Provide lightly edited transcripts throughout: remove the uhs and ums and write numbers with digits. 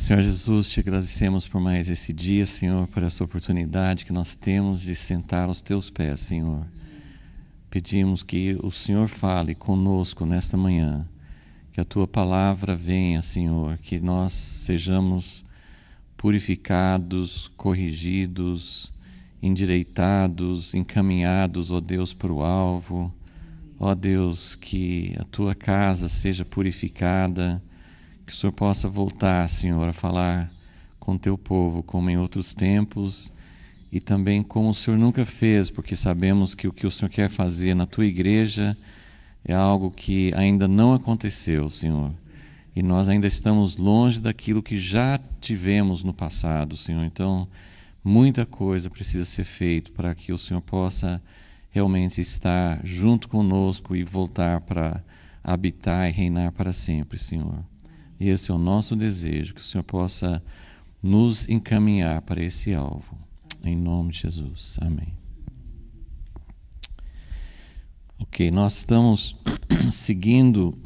Senhor Jesus, te agradecemos por mais esse dia, Senhor, por essa oportunidade que nós temos de sentar aos teus pés, Senhor. Pedimos que o Senhor fale conosco nesta manhã, que a tua palavra venha, Senhor, que nós sejamos purificados, corrigidos, endireitados, encaminhados, ó Deus, para o alvo. Ó Deus, que a tua casa seja purificada, que o Senhor possa voltar, Senhor, a falar com o teu povo, como em outros tempos, e também como o Senhor nunca fez, porque sabemos que o que o Senhor quer fazer na tua igreja é algo que ainda não aconteceu, Senhor. E nós ainda estamos longe daquilo que já tivemos no passado, Senhor. Então, muita coisa precisa ser feita para que o Senhor possa realmente estar junto conosco e voltar para habitar e reinar para sempre, Senhor. E esse é o nosso desejo, que o Senhor possa nos encaminhar para esse alvo. Em nome de Jesus. Amém. Ok, nós estamos seguindo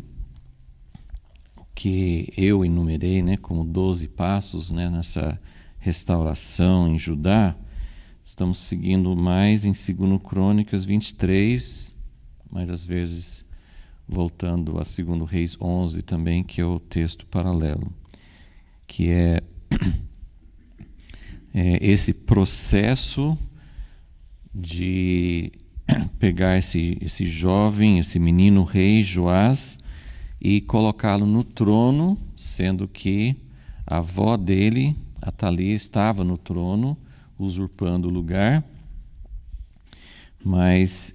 o que eu enumerei, como 12 passos, nessa restauração em Judá. Estamos seguindo mais em 2 Crônicas 23, mas às vezes voltando a 2 Reis 11 também, que é o texto paralelo, que é esse processo de pegar esse jovem, esse menino rei Joás, e colocá-lo no trono, sendo que a avó dele, Atalia, estava no trono, usurpando o lugar, mas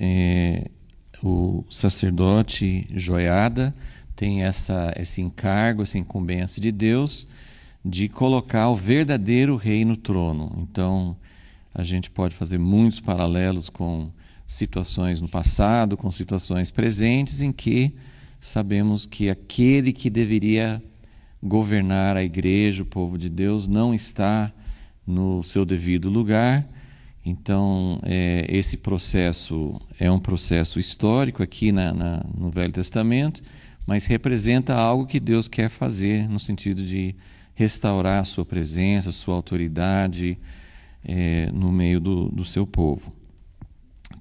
o sacerdote Joiada tem esse encargo, essa incumbência de Deus de colocar o verdadeiro rei no trono. Então, a gente pode fazer muitos paralelos com situações no passado, com situações presentes, em que sabemos que aquele que deveria governar a igreja, o povo de Deus, não está no seu devido lugar. Então, esse processo é um processo histórico aqui no Velho Testamento, mas representa algo que Deus quer fazer no sentido de restaurar a sua presença, a sua autoridade no meio do seu povo.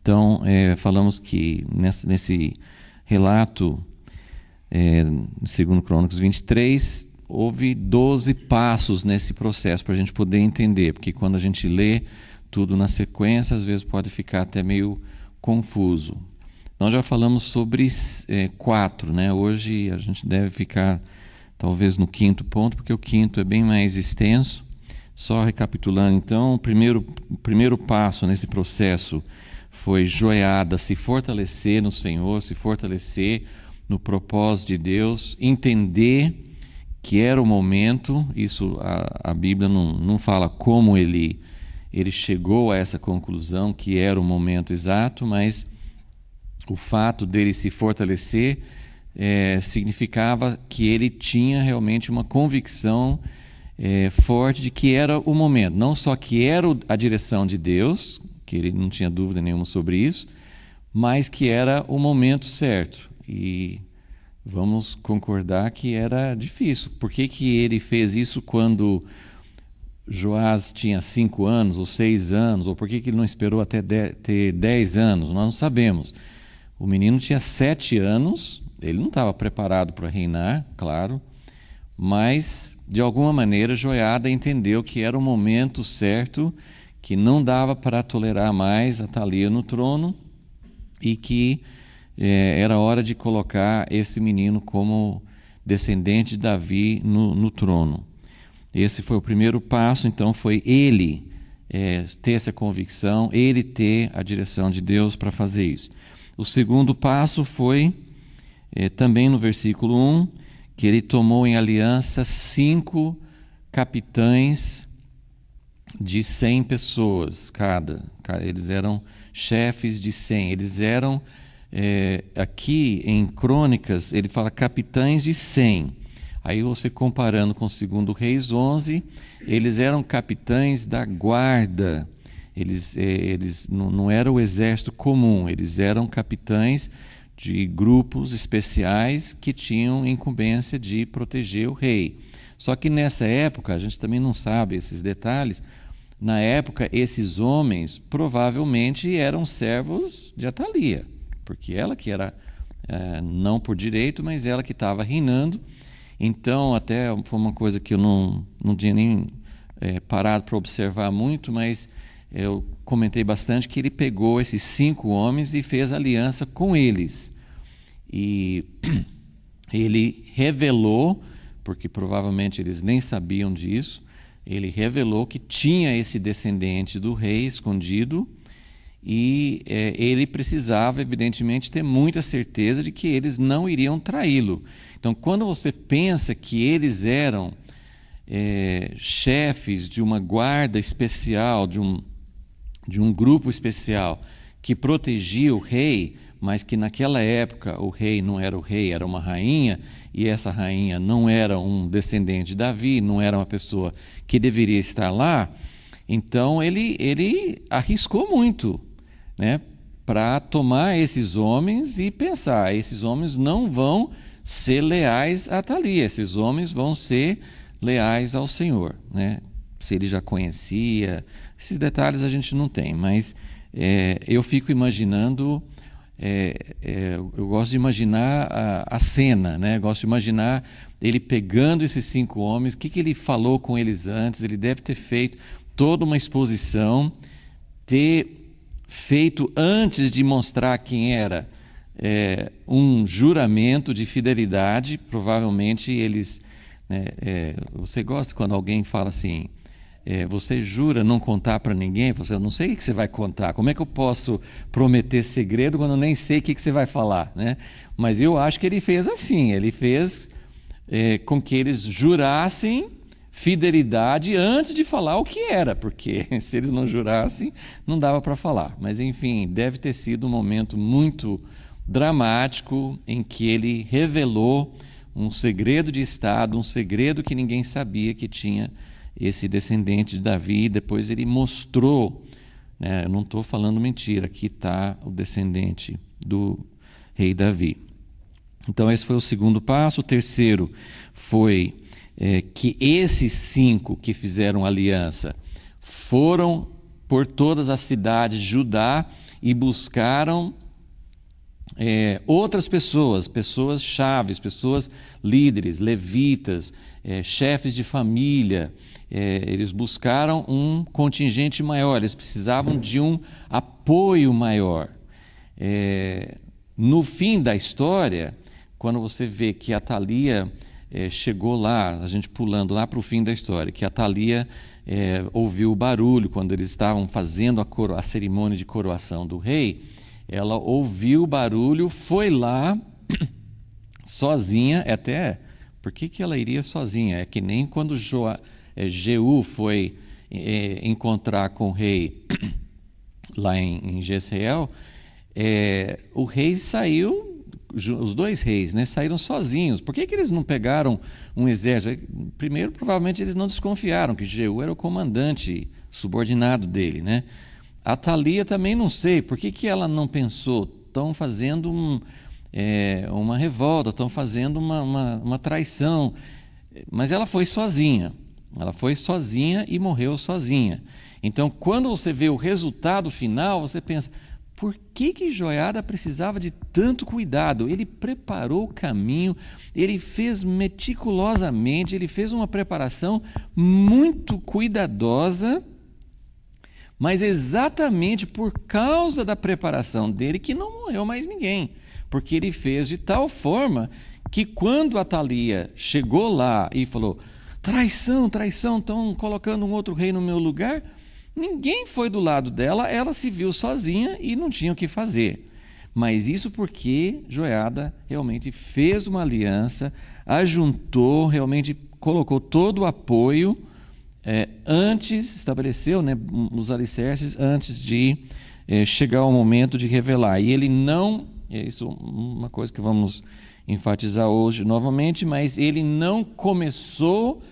Então, falamos que nesse relato, 2 Crônicas 23, houve 12 passos nesse processo para a gente poder entender, porque quando a gente lê tudo na sequência, às vezes pode ficar até meio confuso. Nós já falamos sobre 4, Hoje a gente deve ficar talvez no 5º ponto, porque o 5º é bem mais extenso. Só recapitulando, então, o primeiro passo nesse processo foi Joiada se fortalecer no Senhor, se fortalecer no propósito de Deus, entender que era o momento. Isso a Bíblia não fala como ele chegou a essa conclusão, que era o momento exato, mas o fato dele se fortalecer significava que ele tinha realmente uma convicção forte de que era o momento. Não só que era a direção de Deus, que ele não tinha dúvida nenhuma sobre isso, mas que era o momento certo. E vamos concordar que era difícil. Por que ele fez isso quando Joás tinha 5 anos ou 6 anos? Ou por que ele não esperou até ter 10 anos? Nós não sabemos. O menino tinha 7 anos, ele não estava preparado para reinar, claro, mas de alguma maneira Joiada entendeu que era o momento certo, que não dava para tolerar mais Atalia no trono e que era hora de colocar esse menino como descendente de Davi no trono. Esse foi o primeiro passo. Então foi ele ter essa convicção, ele ter a direção de Deus para fazer isso. O segundo passo foi também no versículo 1, que ele tomou em aliança 5 capitães de 100 pessoas cada. Eles eram chefes de 100. Eles eram, aqui em Crônicas, ele fala capitães de 100. Aí você comparando com 2 Reis 11, eles eram capitães da guarda. Eles não era o exército comum, eles eram capitães de grupos especiais que tinham incumbência de proteger o rei. Só que nessa época, a gente também não sabe esses detalhes, na época esses homens provavelmente eram servos de Atalia, porque ela que era, não por direito, mas ela que estava reinando. Então, até foi uma coisa que eu não tinha nem parado para observar muito, mas eu comentei bastante que ele pegou esses 5 homens e fez aliança com eles. E ele revelou, porque provavelmente eles nem sabiam disso, ele revelou que tinha esse descendente do rei escondido e ele precisava, evidentemente, ter muita certeza de que eles não iriam traí-lo. Então, quando você pensa que eles eram chefes de uma guarda especial, de um grupo especial que protegia o rei, mas que naquela época o rei não era o rei, era uma rainha, e essa rainha não era um descendente de Davi, não era uma pessoa que deveria estar lá, então ele arriscou muito, né, para tomar esses homens e pensar, esses homens não vão ser leais a Atalia, esses homens vão ser leais ao Senhor, né? Se ele já conhecia, esses detalhes a gente não tem, mas eu fico imaginando, eu gosto de imaginar a cena, né? Eu gosto de imaginar ele pegando esses 5 homens, o que ele falou com eles antes, ele deve ter feito toda uma exposição, ter feito antes de mostrar quem era, um juramento de fidelidade, provavelmente eles... você gosta quando alguém fala assim, você jura não contar para ninguém? Eu não sei o que você vai contar, como é que eu posso prometer segredo quando eu nem sei o que você vai falar, né? Mas eu acho que ele fez assim, ele fez com que eles jurassem fidelidade antes de falar o que era, porque se eles não jurassem, não dava para falar. Mas enfim, deve ter sido um momento muito dramático em que ele revelou um segredo de Estado, um segredo que ninguém sabia que tinha esse descendente de Davi, e depois ele mostrou, né, eu não estou falando mentira, aqui está o descendente do rei Davi. Então esse foi o segundo passo. O terceiro foi que esses 5 que fizeram aliança foram por todas as cidades de Judá e buscaram outras pessoas chaves, pessoas líderes, levitas, chefes de família. Eles buscaram um contingente maior, eles precisavam de um apoio maior. No fim da história, quando você vê que Atalia chegou lá, a gente pulando lá para o fim da história, que Atalia ouviu o barulho quando eles estavam fazendo a cerimônia de coroação do rei. Ela ouviu o barulho, foi lá sozinha, até... Por que ela iria sozinha? É que nem quando Jeú foi encontrar com o rei lá em Jezreel, o rei saiu, os 2 reis, né, saíram sozinhos. Por que eles não pegaram um exército? Primeiro, provavelmente eles não desconfiaram que Jeú era o comandante subordinado dele, né? Atalia também não sei, por que ela não pensou, estão fazendo uma revolta, estão fazendo uma traição, mas ela foi sozinha e morreu sozinha. Então, quando você vê o resultado final, você pensa, por que Joiada precisava de tanto cuidado? Ele preparou o caminho, ele fez meticulosamente, ele fez uma preparação muito cuidadosa, mas exatamente por causa da preparação dele que não morreu mais ninguém, porque ele fez de tal forma que quando Atalia chegou lá e falou, traição, estão colocando um outro rei no meu lugar, ninguém foi do lado dela, ela se viu sozinha e não tinha o que fazer. Mas isso porque Joiada realmente fez uma aliança, ajuntou, realmente colocou todo o apoio, antes, estabeleceu, né, os alicerces antes de chegar ao momento de revelar. E ele não, isso é uma coisa que vamos enfatizar hoje novamente, mas ele não começou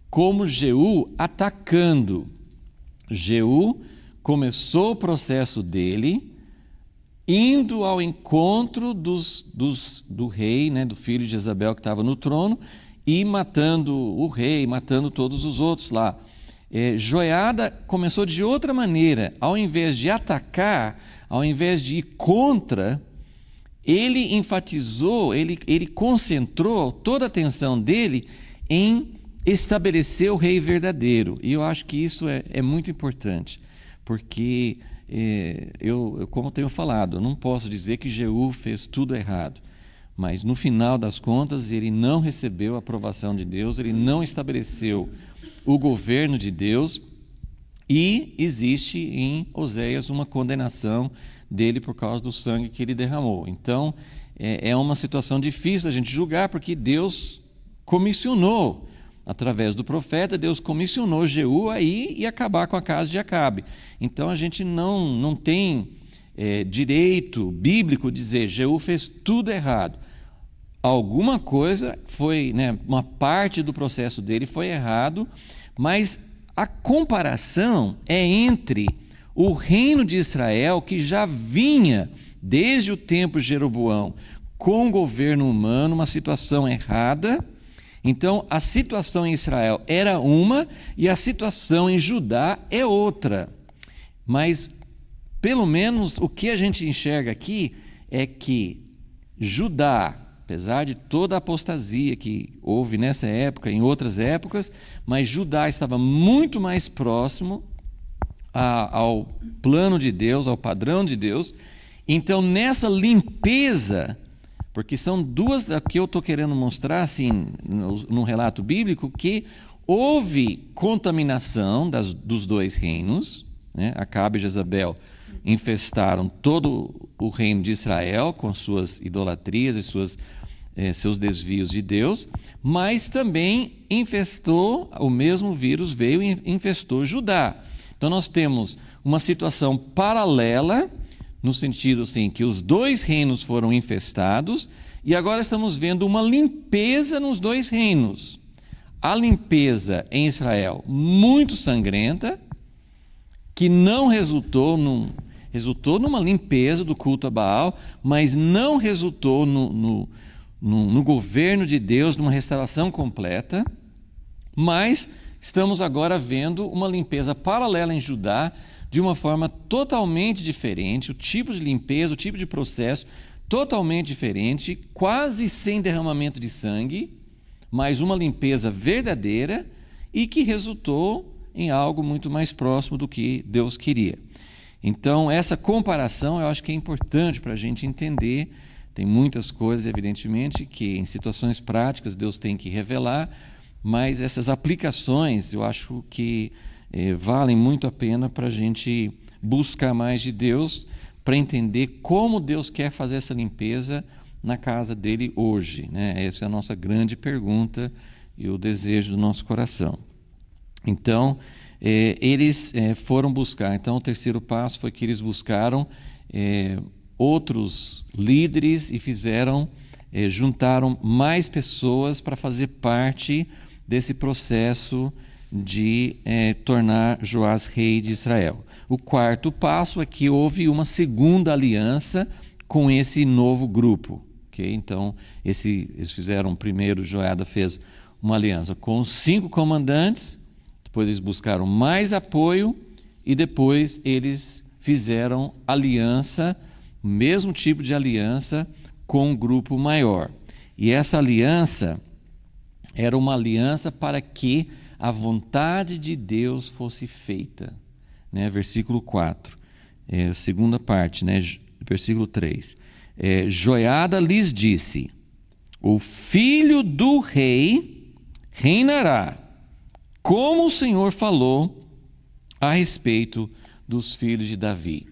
como Jeú atacando. Jeú começou o processo dele indo ao encontro do rei, né, do filho de Jezabel que estava no trono, e matando o rei, matando todos os outros lá. Joiada começou de outra maneira. Ao invés de atacar, ao invés de ir contra, ele enfatizou, ele concentrou toda a atenção dele em estabelecer o rei verdadeiro. E eu acho que isso é muito importante, porque eu, como tenho falado, eu não posso dizer que Jeú fez tudo errado, mas no final das contas ele não recebeu a aprovação de Deus, ele não estabeleceu o governo de Deus, e existe em Oséias uma condenação dele por causa do sangue que ele derramou. Então é uma situação difícil da gente julgar, porque Deus comissionou, através do profeta, Deus comissionou Jeú a ir e acabar com a casa de Acabe. Então a gente não tem direito bíblico dizer Jeú fez tudo errado. Alguma coisa foi, né, uma parte do processo dele foi errado, mas a comparação é entre o reino de Israel, que já vinha desde o tempo de Jeroboão com o governo humano, uma situação errada. Então, a situação em Israel era uma e a situação em Judá é outra. Mas, pelo menos, o que a gente enxerga aqui é que Judá, apesar de toda a apostasia que houve nessa época, em outras épocas, mas Judá estava muito mais próximo ao plano de Deus, ao padrão de Deus. Então, nessa limpeza, porque são duas que eu estou querendo mostrar assim, no relato bíblico, que houve contaminação dos dois reinos, né? Acabe e Jezabel infestaram todo o reino de Israel com suas idolatrias e seus desvios de Deus, mas também infestou, o mesmo vírus veio e infestou Judá. Então nós temos uma situação paralela, no sentido assim, que os dois reinos foram infestados, e agora estamos vendo uma limpeza nos dois reinos. A limpeza em Israel muito sangrenta, que não resultou numa limpeza do culto a Baal, mas não resultou no governo de Deus, numa restauração completa. Mas estamos agora vendo uma limpeza paralela em Judá, de uma forma totalmente diferente, o tipo de limpeza, o tipo de processo totalmente diferente, quase sem derramamento de sangue, mas uma limpeza verdadeira e que resultou em algo muito mais próximo do que Deus queria. Então, essa comparação eu acho que é importante para a gente entender. Tem muitas coisas, evidentemente, que em situações práticas Deus tem que revelar, mas essas aplicações eu acho que valem muito a pena para a gente buscar mais de Deus, para entender como Deus quer fazer essa limpeza na casa dele hoje, né? Essa é a nossa grande pergunta e o desejo do nosso coração. Então, eles foram buscar. Então, o terceiro passo foi que eles buscaram outros líderes e juntaram mais pessoas para fazer parte desse processo de tornar Joás rei de Israel. O quarto passo é que houve uma segunda aliança com esse novo grupo. Okay? Então, eles fizeram, primeiro Joiada fez uma aliança com os 5 comandantes, depois eles buscaram mais apoio e depois eles fizeram aliança, o mesmo tipo de aliança com um grupo maior. E essa aliança era uma aliança para que a vontade de Deus fosse feita. Né? Versículo 4, segunda parte, né? Versículo 3. Joiada lhes disse: o filho do rei reinará, como o Senhor falou a respeito dos filhos de Davi.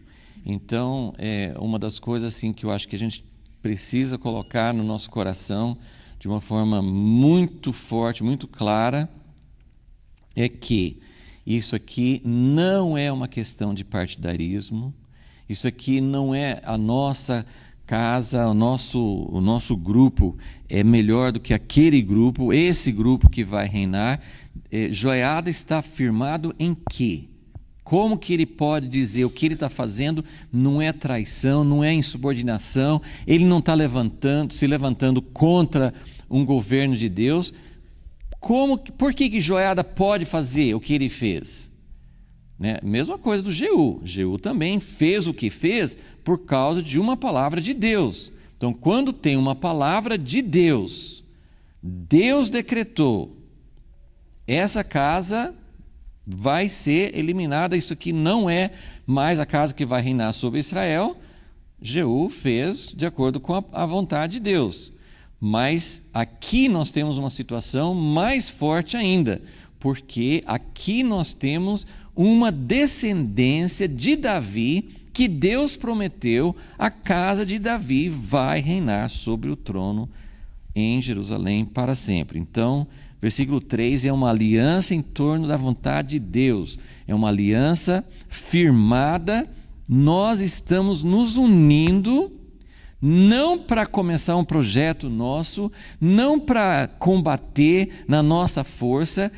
Então, uma das coisas assim, que eu acho que a gente precisa colocar no nosso coração de uma forma muito forte, muito clara, é que isso aqui não é uma questão de partidarismo, isso aqui não é a nossa casa, o nosso grupo é melhor do que aquele grupo, esse grupo que vai reinar. Joiada está firmado em quê? Como que ele pode dizer o que ele está fazendo não é traição, não é insubordinação, ele não está se levantando contra um governo de Deus? Por que Joiada pode fazer o que ele fez? Né? Mesma coisa do Jeú. Jeú também fez o que fez por causa de uma palavra de Deus. Então, quando tem uma palavra de Deus, Deus decretou, essa casa vai ser eliminada, isso aqui não é mais a casa que vai reinar sobre Israel. Jeú fez de acordo com a vontade de Deus. Mas aqui nós temos uma situação mais forte ainda, porque aqui nós temos uma descendência de Davi, que Deus prometeu, a casa de Davi vai reinar sobre o trono em Jerusalém para sempre. Então, versículo 3 é uma aliança em torno da vontade de Deus, é uma aliança firmada. Nós estamos nos unindo, não para começar um projeto nosso, não para combater na nossa força.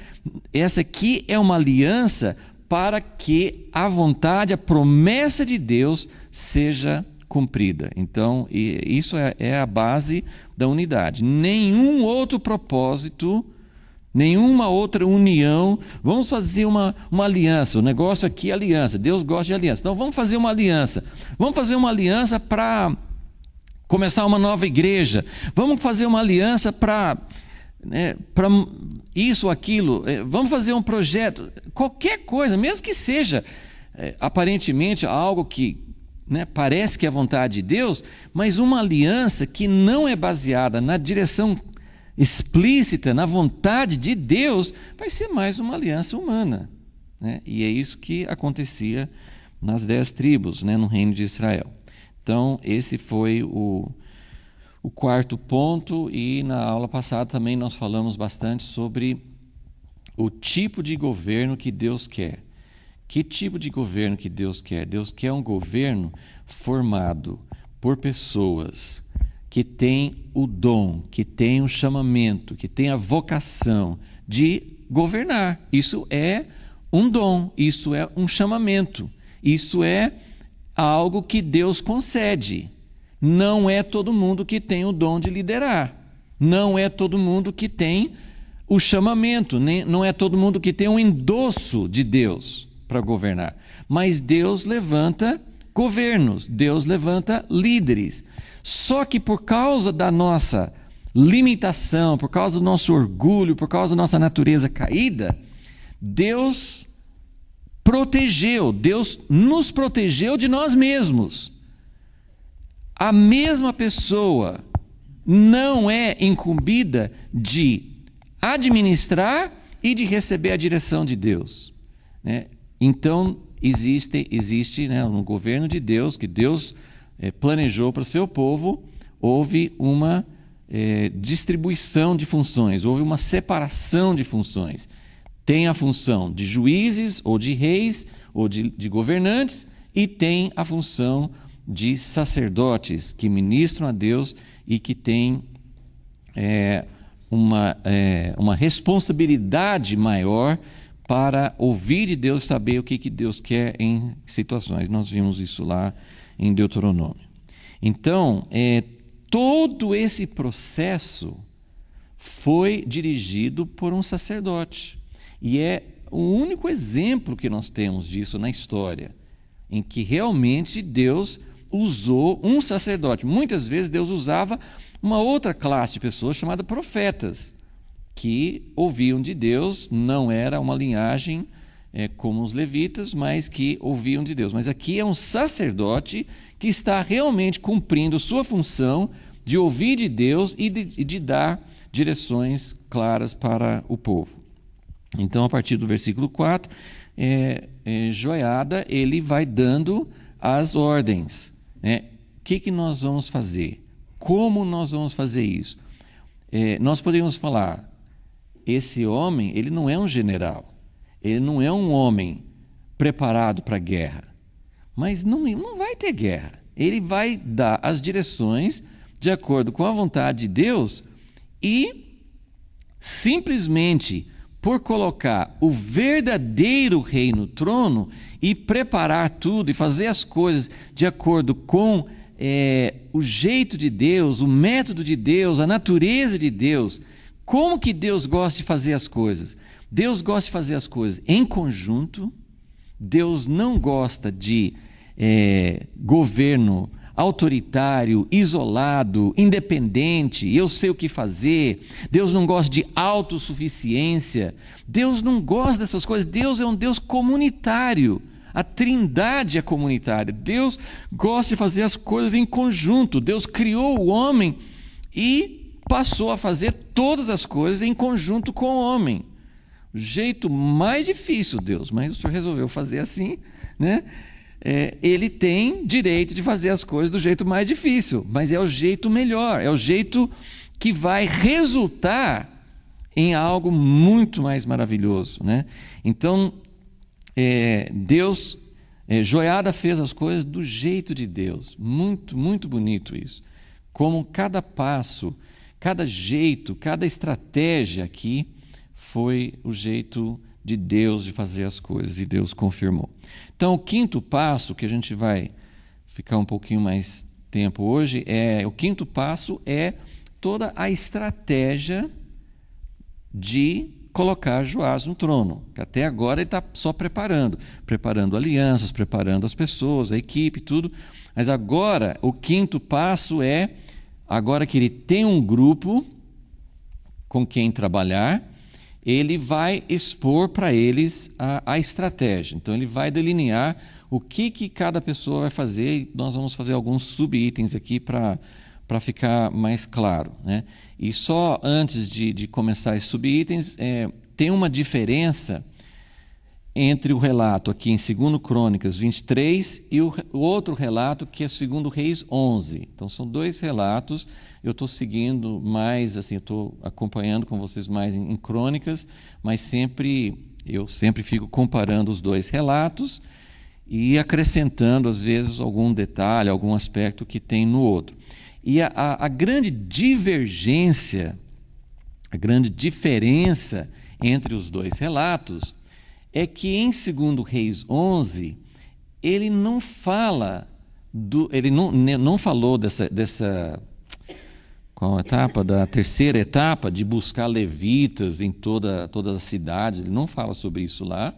Essa aqui é uma aliança para que a vontade, a promessa de Deus seja cumprida. Então, isso é a base da unidade. Nenhum outro propósito, nenhuma outra união. Vamos fazer uma aliança. O negócio aqui é aliança. Deus gosta de aliança. Então, vamos fazer uma aliança. Vamos fazer uma aliança para começar uma nova igreja. Vamos fazer uma aliança para isso ou aquilo. Vamos fazer um projeto. Qualquer coisa, mesmo que seja aparentemente algo que parece que é a vontade de Deus, mas uma aliança que não é baseada na direção explícita, na vontade de Deus, vai ser mais uma aliança humana. E é isso que acontecia nas 10 tribos, no reino de Israel. Então, esse foi o quarto ponto, e na aula passada também nós falamos bastante sobre o tipo de governo que Deus quer. Que tipo de governo que Deus quer? Deus quer um governo formado por pessoas que têm o dom, que têm o chamamento, que têm a vocação de governar. Isso é um dom, isso é um chamamento, isso é algo que Deus concede. Não é todo mundo que tem o dom de liderar. Não é todo mundo que tem o chamamento. Não é todo mundo que tem o endosso de Deus para governar. Mas Deus levanta governos. Deus levanta líderes. Só que por causa da nossa limitação, por causa do nosso orgulho, por causa da nossa natureza caída, Deus nos protegeu de nós mesmos. A mesma pessoa não é incumbida de administrar e de receber a direção de Deus. Então, existe no governo de Deus, que Deus planejou para o seu povo, houve uma distribuição de funções, houve uma separação de funções. Tem a função de juízes, ou de reis, ou de governantes, e tem a função de sacerdotes que ministram a Deus e que têm uma responsabilidade maior para ouvir de Deus, saber o que Deus quer em situações. Nós vimos isso lá em Deuteronômio. Então, todo esse processo foi dirigido por um sacerdote. E é o único exemplo que nós temos disso na história, em que realmente Deus usou um sacerdote. Muitas vezes Deus usava uma outra classe de pessoas chamada profetas, que ouviam de Deus, não era uma linhagem como os levitas, mas que ouviam de Deus. Mas aqui é um sacerdote que está realmente cumprindo sua função de ouvir de Deus e de dar direções claras para o povo. Então, a partir do versículo 4, Joiada, ele vai dando as ordens. O que nós vamos fazer? Como nós vamos fazer isso? Nós podemos falar, esse homem, ele não é um general, ele não é um homem preparado para a guerra, mas não vai ter guerra. Ele vai dar as direções de acordo com a vontade de Deus e simplesmente por colocar o verdadeiro rei no trono e preparar tudo e fazer as coisas de acordo com o jeito de Deus, o método de Deus, a natureza de Deus. Como que Deus gosta de fazer as coisas? Deus gosta de fazer as coisas em conjunto. Deus não gosta de governo autoritário, isolado, independente, eu sei o que fazer. Deus não gosta de autossuficiência. Deus não gosta dessas coisas. Deus é um Deus comunitário. A Trindade é comunitária. Deus gosta de fazer as coisas em conjunto. Deus criou o homem e passou a fazer todas as coisas em conjunto com o homem. O jeito mais difícil, Deus, mas o Senhor resolveu fazer assim, né? Ele tem direito de fazer as coisas do jeito mais difícil, mas é o jeito melhor, é o jeito que vai resultar em algo muito mais maravilhoso, né? Então, Deus, Joiada fez as coisas do jeito de Deus, muito, muito bonito isso. Como cada passo, cada jeito, cada estratégia aqui foi o jeito de Deus de fazer as coisas, e Deus confirmou. Então, o quinto passo, que a gente vai ficar um pouquinho mais tempo hoje, o quinto passo é toda a estratégia de colocar Joás no trono, que até agora ele está só preparando alianças, preparando as pessoas, a equipe, tudo, mas agora o quinto passo agora que ele tem um grupo com quem trabalhar, ele vai expor para eles a estratégia. Então, ele vai delinear o que cada pessoa vai fazer, e nós vamos fazer alguns subitens aqui para ficar mais claro, né? E só antes de começar esses subitens, tem uma diferença entre o relato aqui em 2 Crônicas 23 e o outro relato que é 2 Reis 11. Então, são dois relatos. Eu estou seguindo mais, assim, eu estou acompanhando com vocês mais em Crônicas, mas eu sempre fico comparando os dois relatos e acrescentando, às vezes, algum detalhe, algum aspecto que tem no outro. E a grande divergência, a grande diferença entre os dois relatos é que em 2 Reis 11, ele não fala, ele não falou dessa qual etapa? Da terceira etapa, de buscar levitas em todas as cidades, ele não fala sobre isso lá.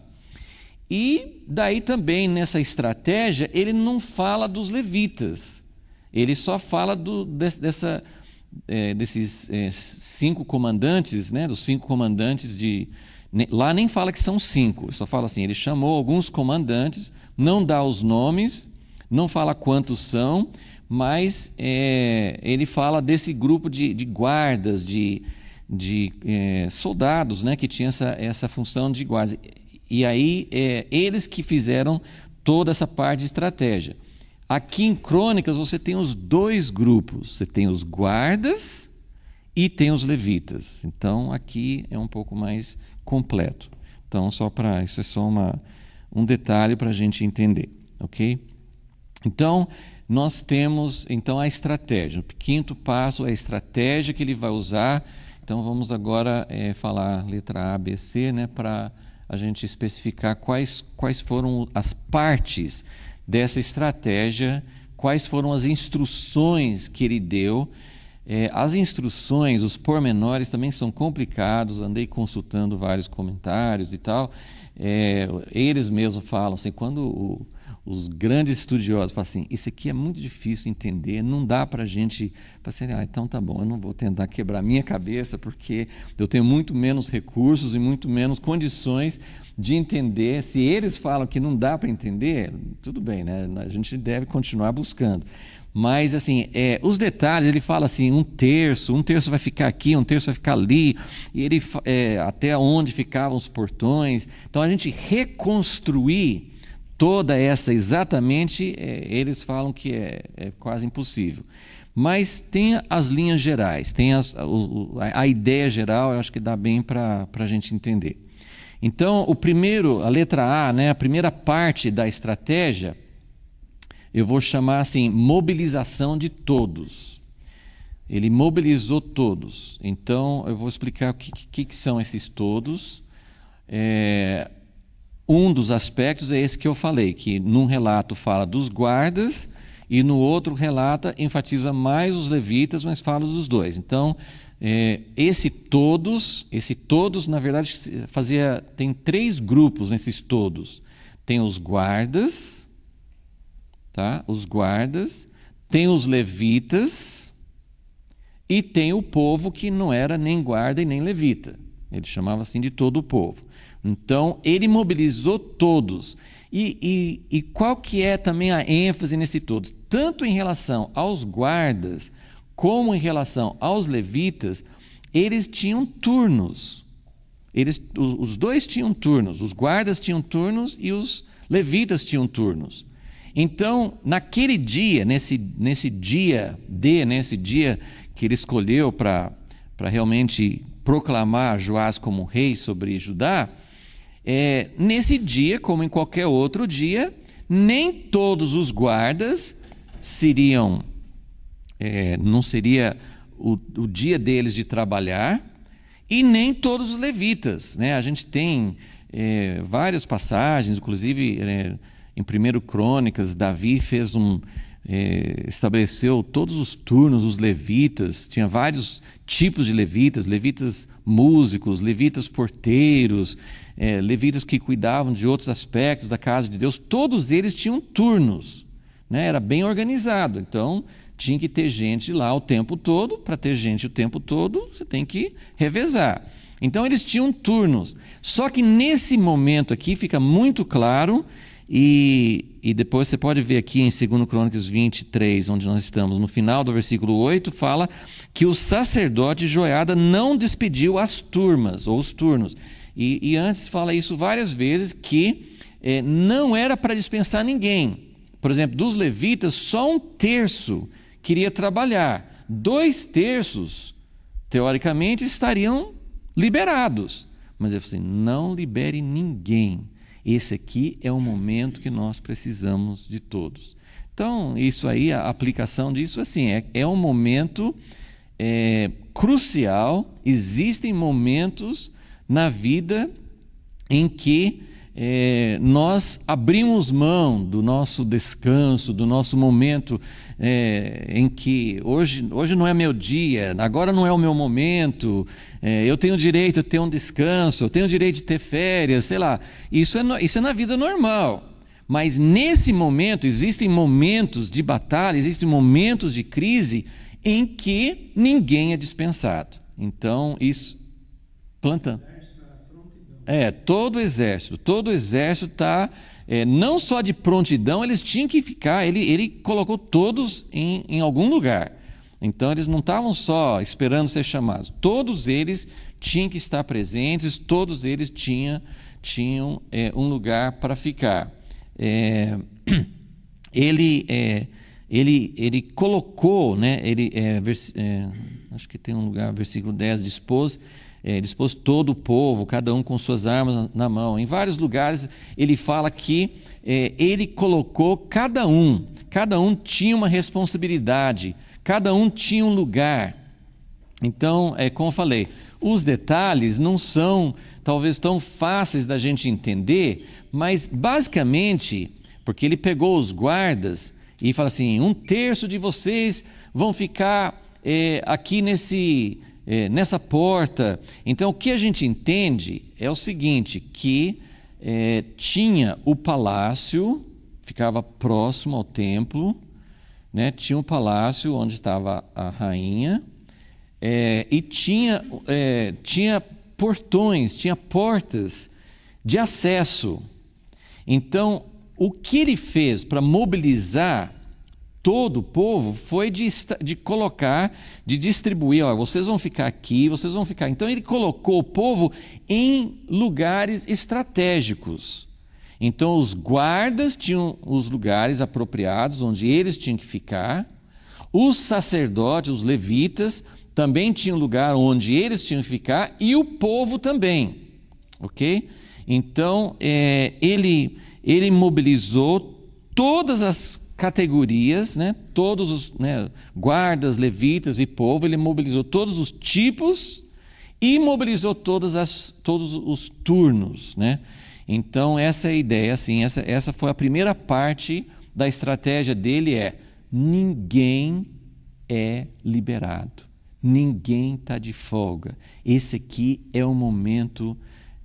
E daí também, nessa estratégia, ele não fala dos levitas, ele só fala desses 5 comandantes, né, dos 5 comandantes lá nem fala que são 5, só fala assim, ele chamou alguns comandantes, não dá os nomes, não fala quantos são, mas ele fala desse grupo de guardas, de soldados, né, que tinha essa função de guarda. E aí, eles que fizeram toda essa parte de estratégia. Aqui em Crônicas você tem os dois grupos, você tem os guardas e tem os levitas. Então, aqui é um pouco mais completo. Então, isso é só um detalhe para a gente entender, ok? Então, nós temos a estratégia. O quinto passo é a estratégia que ele vai usar. Então, vamos agora falar letra A, B, C, né, para a gente especificar quais foram as partes dessa estratégia, quais foram as instruções que ele deu. As instruções, os pormenores também são complicados, andei consultando vários comentários e tal. Eles mesmos falam assim, quando os grandes estudiosos falam assim, isso aqui é muito difícil entender, não dá para a gente... então tá bom, eu não vou tentar quebrar minha cabeça, porque eu tenho muito menos recursos e muito menos condições de entender. Se eles falam que não dá para entender, tudo bem, né? A gente deve continuar buscando. Mas, assim, os detalhes, ele fala assim, um terço vai ficar aqui, um terço vai ficar ali, e ele até onde ficavam os portões. Então, a gente reconstruir toda essa exatamente, eles falam que é quase impossível. Mas tem as linhas gerais, tem a ideia geral, eu acho que dá bem para a gente entender. Então, a letra A, né, a primeira parte da estratégia, eu vou chamar assim, mobilização de todos. Ele mobilizou todos. Então, eu vou explicar o que são esses todos. Um dos aspectos é esse que eu falei, que num relato fala dos guardas e no outro relata, enfatiza mais os levitas, mas fala dos dois. Então, esse todos, na verdade, tem 3 grupos nesses todos. Tem os guardas, tá? Os guardas, tem os levitas e tem o povo que não era nem guarda e nem levita. Ele chamava assim de todo o povo. Então, ele mobilizou todos. E qual que é também a ênfase nesse todos? Tanto em relação aos guardas, como em relação aos levitas, eles tinham turnos. Os dois tinham turnos. Os guardas tinham turnos e os levitas tinham turnos. Então, naquele dia, nesse dia que ele escolheu para realmente proclamar Joás como rei sobre Judá, nesse dia, como em qualquer outro dia, nem todos os guardas não seria o dia deles de trabalhar, e nem todos os levitas, né? A gente tem várias passagens, inclusive em 1 Crônicas, Davi estabeleceu todos os turnos, os levitas, tinha vários tipos de levitas músicos, levitas porteiros, levitas que cuidavam de outros aspectos da casa de Deus, todos eles tinham turnos, né? Era bem organizado, então tinha que ter gente lá o tempo todo. Para ter gente o tempo todo, você tem que revezar. Então eles tinham turnos, só que nesse momento aqui fica muito claro. E depois você pode ver aqui em 2 Crônicas 23, onde nós estamos, no final do versículo 8, fala que o sacerdote Joiada não despediu as turmas, ou os turnos. E antes fala isso várias vezes, que não era para dispensar ninguém. Por exemplo, dos levitas, só 1/3 queria trabalhar. 2/3, teoricamente, estariam liberados. Mas eu falei assim, não libere ninguém. Esse aqui é o momento que nós precisamos de todos. Então, isso aí, a aplicação disso, assim, é um momento crucial. Existem momentos na vida em que nós abrimos mão do nosso descanso, do nosso momento em que hoje não é meu dia, agora não é o meu momento, eu tenho direito a ter um descanso, eu tenho direito de ter férias, sei lá. Isso é na vida normal. Mas nesse momento, existem momentos de batalha, existem momentos de crise em que ninguém é dispensado. Então, isso... Plantando. Todo o exército está, não só de prontidão, eles tinham que ficar, ele colocou todos em algum lugar. Então eles não estavam só esperando ser chamados, todos eles tinham que estar presentes, todos eles tinham um lugar para ficar. Ele colocou, né, acho que tem um lugar, versículo 10, dispôs todo o povo, cada um com suas armas na mão. Em vários lugares ele fala que ele colocou cada um tinha uma responsabilidade, cada um tinha um lugar. Então, como eu falei, os detalhes não são talvez tão fáceis da gente entender, mas basicamente, porque ele pegou os guardas e fala assim, 1/3 de vocês vão ficar aqui nessa porta. Então, o que a gente entende é o seguinte, que tinha o palácio, ficava próximo ao templo, né? Tinha um palácio onde estava a rainha, e tinha portões, tinha portas de acesso. Então, o que ele fez para mobilizar todo o povo foi de colocar, de distribuir, vocês vão ficar aqui, vocês vão ficar... Então ele colocou o povo em lugares estratégicos. Então os guardas tinham os lugares apropriados onde eles tinham que ficar, os sacerdotes, os levitas, também tinham lugar onde eles tinham que ficar, e o povo também, ok? Então ele mobilizou todas as categorias, né? Todos os guardas, levitas e povo, ele mobilizou todos os tipos e mobilizou todos os turnos, né? Então, essa é a ideia, assim, essa foi a primeira parte da estratégia dele, ninguém é liberado, ninguém está de folga. Esse aqui é o momento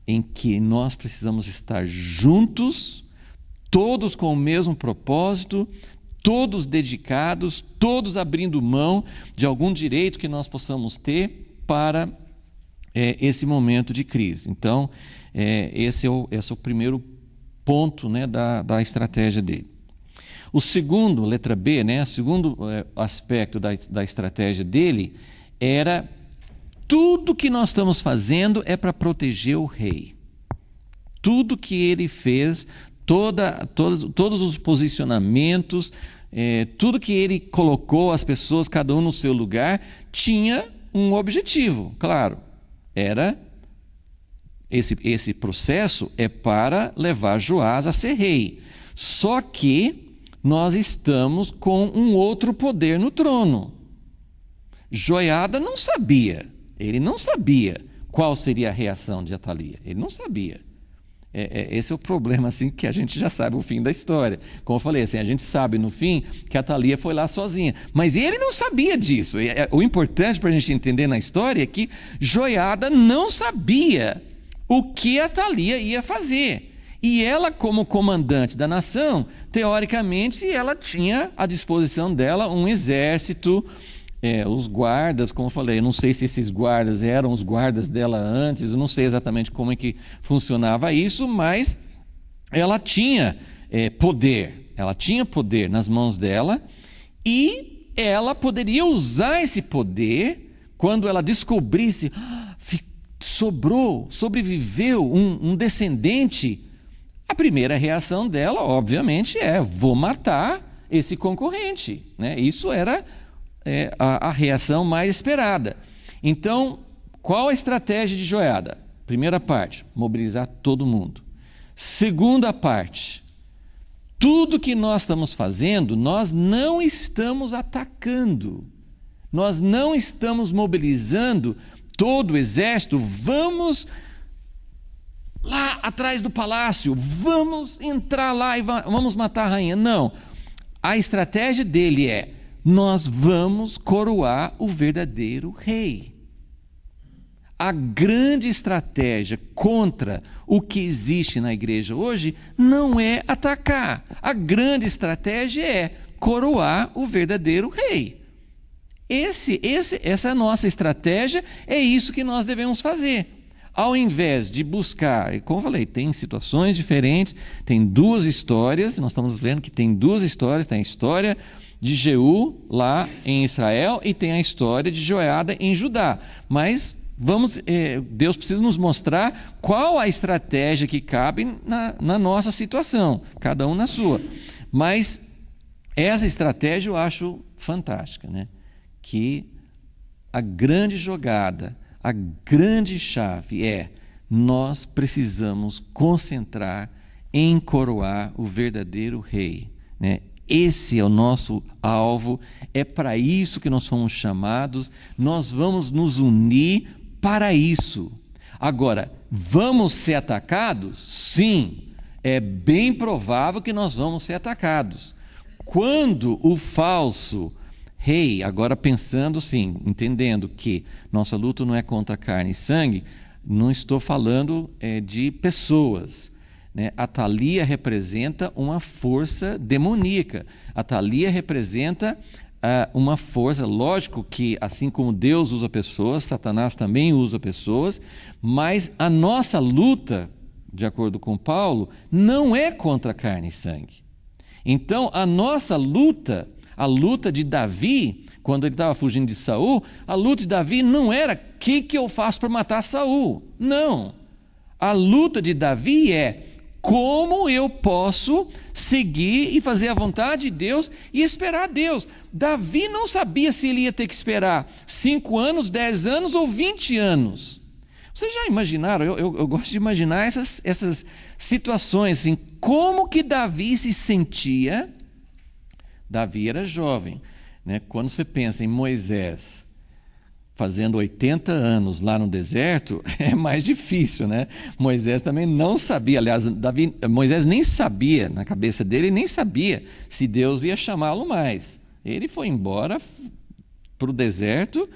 em que nós precisamos estar juntos, todos com o mesmo propósito, todos dedicados, todos abrindo mão de algum direito que nós possamos ter para esse momento de crise. Então, esse é o primeiro ponto, né, da estratégia dele. O segundo, letra B, né, o segundo aspecto da estratégia dele era: tudo que nós estamos fazendo é para proteger o rei. Tudo que ele fez, todos os posicionamentos, tudo que ele colocou as pessoas, cada um no seu lugar, tinha um objetivo, claro. Era esse processo para levar Joás a ser rei. Só que nós estamos com um outro poder no trono. Joiada não sabia, ele não sabia qual seria a reação de Atalia, ele não sabia. Esse é o problema, assim, que a gente já sabe o fim da história. Como eu falei, assim, a gente sabe no fim que Atalia foi lá sozinha, mas ele não sabia disso. O importante para a gente entender na história é que Joiada não sabia o que Atalia ia fazer. E ela, como comandante da nação, teoricamente, ela tinha à disposição dela um exército, os guardas, como eu falei, eu não sei se esses guardas eram os guardas dela antes, eu não sei exatamente como é que funcionava isso, mas ela tinha poder nas mãos dela, e ela poderia usar esse poder quando ela descobrisse, sobreviveu um descendente. A primeira reação dela, obviamente, vou matar esse concorrente, né? Isso era a reação mais esperada. Então, qual a estratégia de Joiada? Primeira parte, mobilizar todo mundo. Segunda parte, tudo que nós estamos fazendo, nós não estamos atacando, nós não estamos mobilizando todo o exército, vamos lá atrás do palácio, vamos entrar lá e vamos matar a rainha. Não, a estratégia dele nós vamos coroar o verdadeiro rei. A grande estratégia contra o que existe na igreja hoje não é atacar. A grande estratégia é coroar o verdadeiro rei. Essa é a nossa estratégia, é isso que nós devemos fazer. Ao invés de buscar, como eu falei, tem situações diferentes, tem duas histórias, nós estamos vendo que tem duas histórias, tem a história de Jeú lá em Israel e tem a história de Joiada em Judá. Mas Deus precisa nos mostrar qual a estratégia que cabe na nossa situação, cada um na sua. Mas essa estratégia eu acho fantástica, né? Que a grande jogada, a grande chave nós precisamos concentrar em coroar o verdadeiro rei, né? Esse é o nosso alvo, é para isso que nós fomos chamados, nós vamos nos unir para isso. Agora, vamos ser atacados? Sim, é bem provável que nós vamos ser atacados. Quando o falso rei, agora pensando sim, entendendo que nossa luta não é contra carne e sangue, não estou falando de pessoas, né? Atalia representa uma força demoníaca. Atalia representa uma força, lógico que assim como Deus usa pessoas, Satanás também usa pessoas, mas a nossa luta, de acordo com Paulo, não é contra carne e sangue. Então a nossa luta, a luta de Davi, quando ele estava fugindo de Saul, a luta de Davi não era o que eu faço para matar Saul. Não. A luta de Davi como eu posso seguir e fazer a vontade de Deus e esperar a Deus. Davi não sabia se ele ia ter que esperar 5 anos, 10 anos ou 20 anos. Vocês já imaginaram? Eu gosto de imaginar essas situações, assim, como que Davi se sentia. Davi era jovem, né? Quando você pensa em Moisés, fazendo 80 anos lá no deserto, é mais difícil, né? Moisés também não sabia, aliás, Moisés nem sabia, na cabeça dele, nem sabia se Deus ia chamá-lo mais. Ele foi embora para o deserto,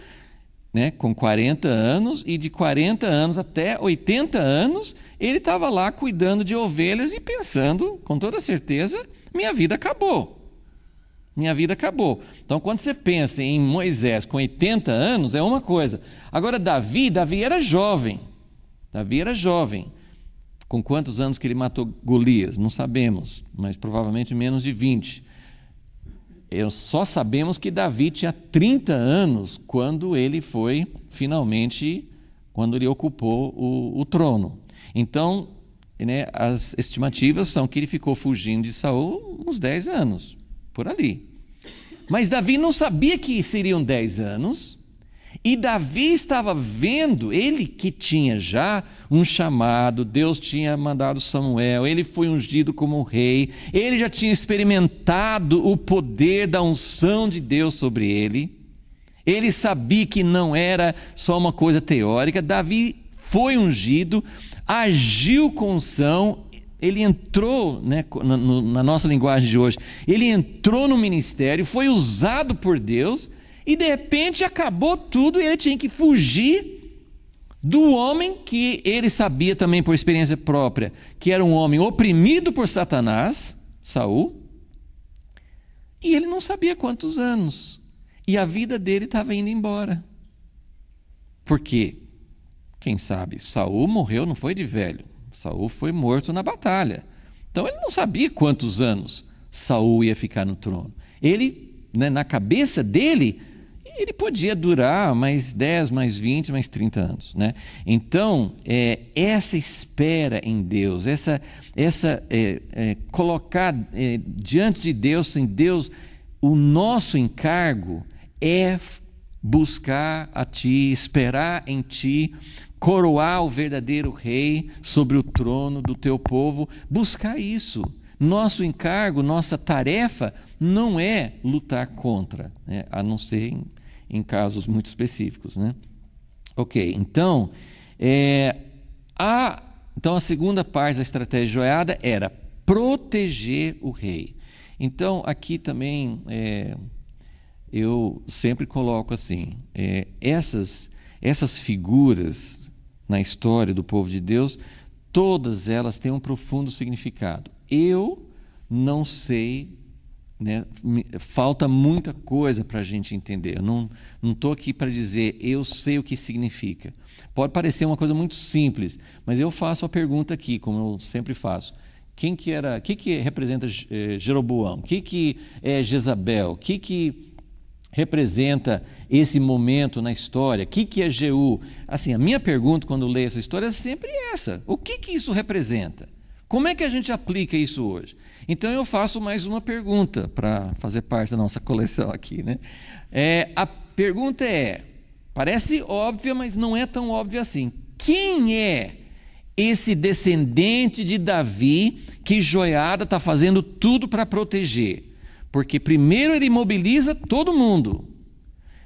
né, com 40 anos, e de 40 anos até 80 anos, ele estava lá cuidando de ovelhas e pensando, com toda certeza, minha vida acabou. Minha vida acabou. Então, quando você pensa em Moisés com 80 anos, é uma coisa. Agora, Davi era jovem. Davi era jovem. Com quantos anos que ele matou Golias? Não sabemos, mas provavelmente menos de 20. Só sabemos que Davi tinha 30 anos quando ele foi, finalmente, quando ele ocupou o trono. Então, né, as estimativas são que ele ficou fugindo de Saul uns 10 anos. Por ali. Mas Davi não sabia que seriam 10 anos, e Davi estava vendo, ele que tinha já um chamado, Deus tinha mandado Samuel, ele foi ungido como rei, ele já tinha experimentado o poder da unção de Deus sobre ele, ele sabia que não era só uma coisa teórica. Davi foi ungido, agiu com unção. Ele entrou, né, na nossa linguagem de hoje, ele entrou no ministério, foi usado por Deus, e de repente acabou tudo e ele tinha que fugir do homem que ele sabia também por experiência própria, que era um homem oprimido por Satanás, Saul, e ele não sabia quantos anos, e a vida dele estava indo embora. Por quê? Quem sabe, Saul morreu, não foi de velho. Saul foi morto na batalha. Então ele não sabia quantos anos Saul ia ficar no trono. Ele, né, na cabeça dele, ele podia durar mais 10, mais 20, mais 30 anos. Né? Então, essa espera em Deus, colocar diante de Deus, em Deus, o nosso encargo é buscar a Ti, esperar em Ti, coroar o verdadeiro rei sobre o trono do teu povo, buscar isso. Nosso encargo, nossa tarefa não é lutar contra, né? A não ser em casos muito específicos, né? Ok, então, a segunda parte da estratégia de Joiada era proteger o rei. Então, aqui também eu sempre coloco assim, essas figuras na história do povo de Deus, todas elas têm um profundo significado. Eu não sei, né, falta muita coisa para a gente entender. Eu não estou aqui para dizer eu sei o que significa. Pode parecer uma coisa muito simples, mas eu faço a pergunta aqui, como eu sempre faço. O que representa Jeroboão? O que é Jezabel? O que representa esse momento na história? O que é Jeú? Assim, a minha pergunta quando leio essa história é sempre essa. O que isso representa? Como é que a gente aplica isso hoje? Então eu faço mais uma pergunta para fazer parte da nossa coleção aqui, né? A pergunta parece óbvia, mas não é tão óbvia assim. Quem é esse descendente de Davi que Joiada está fazendo tudo para proteger? Porque primeiro ele mobiliza todo mundo.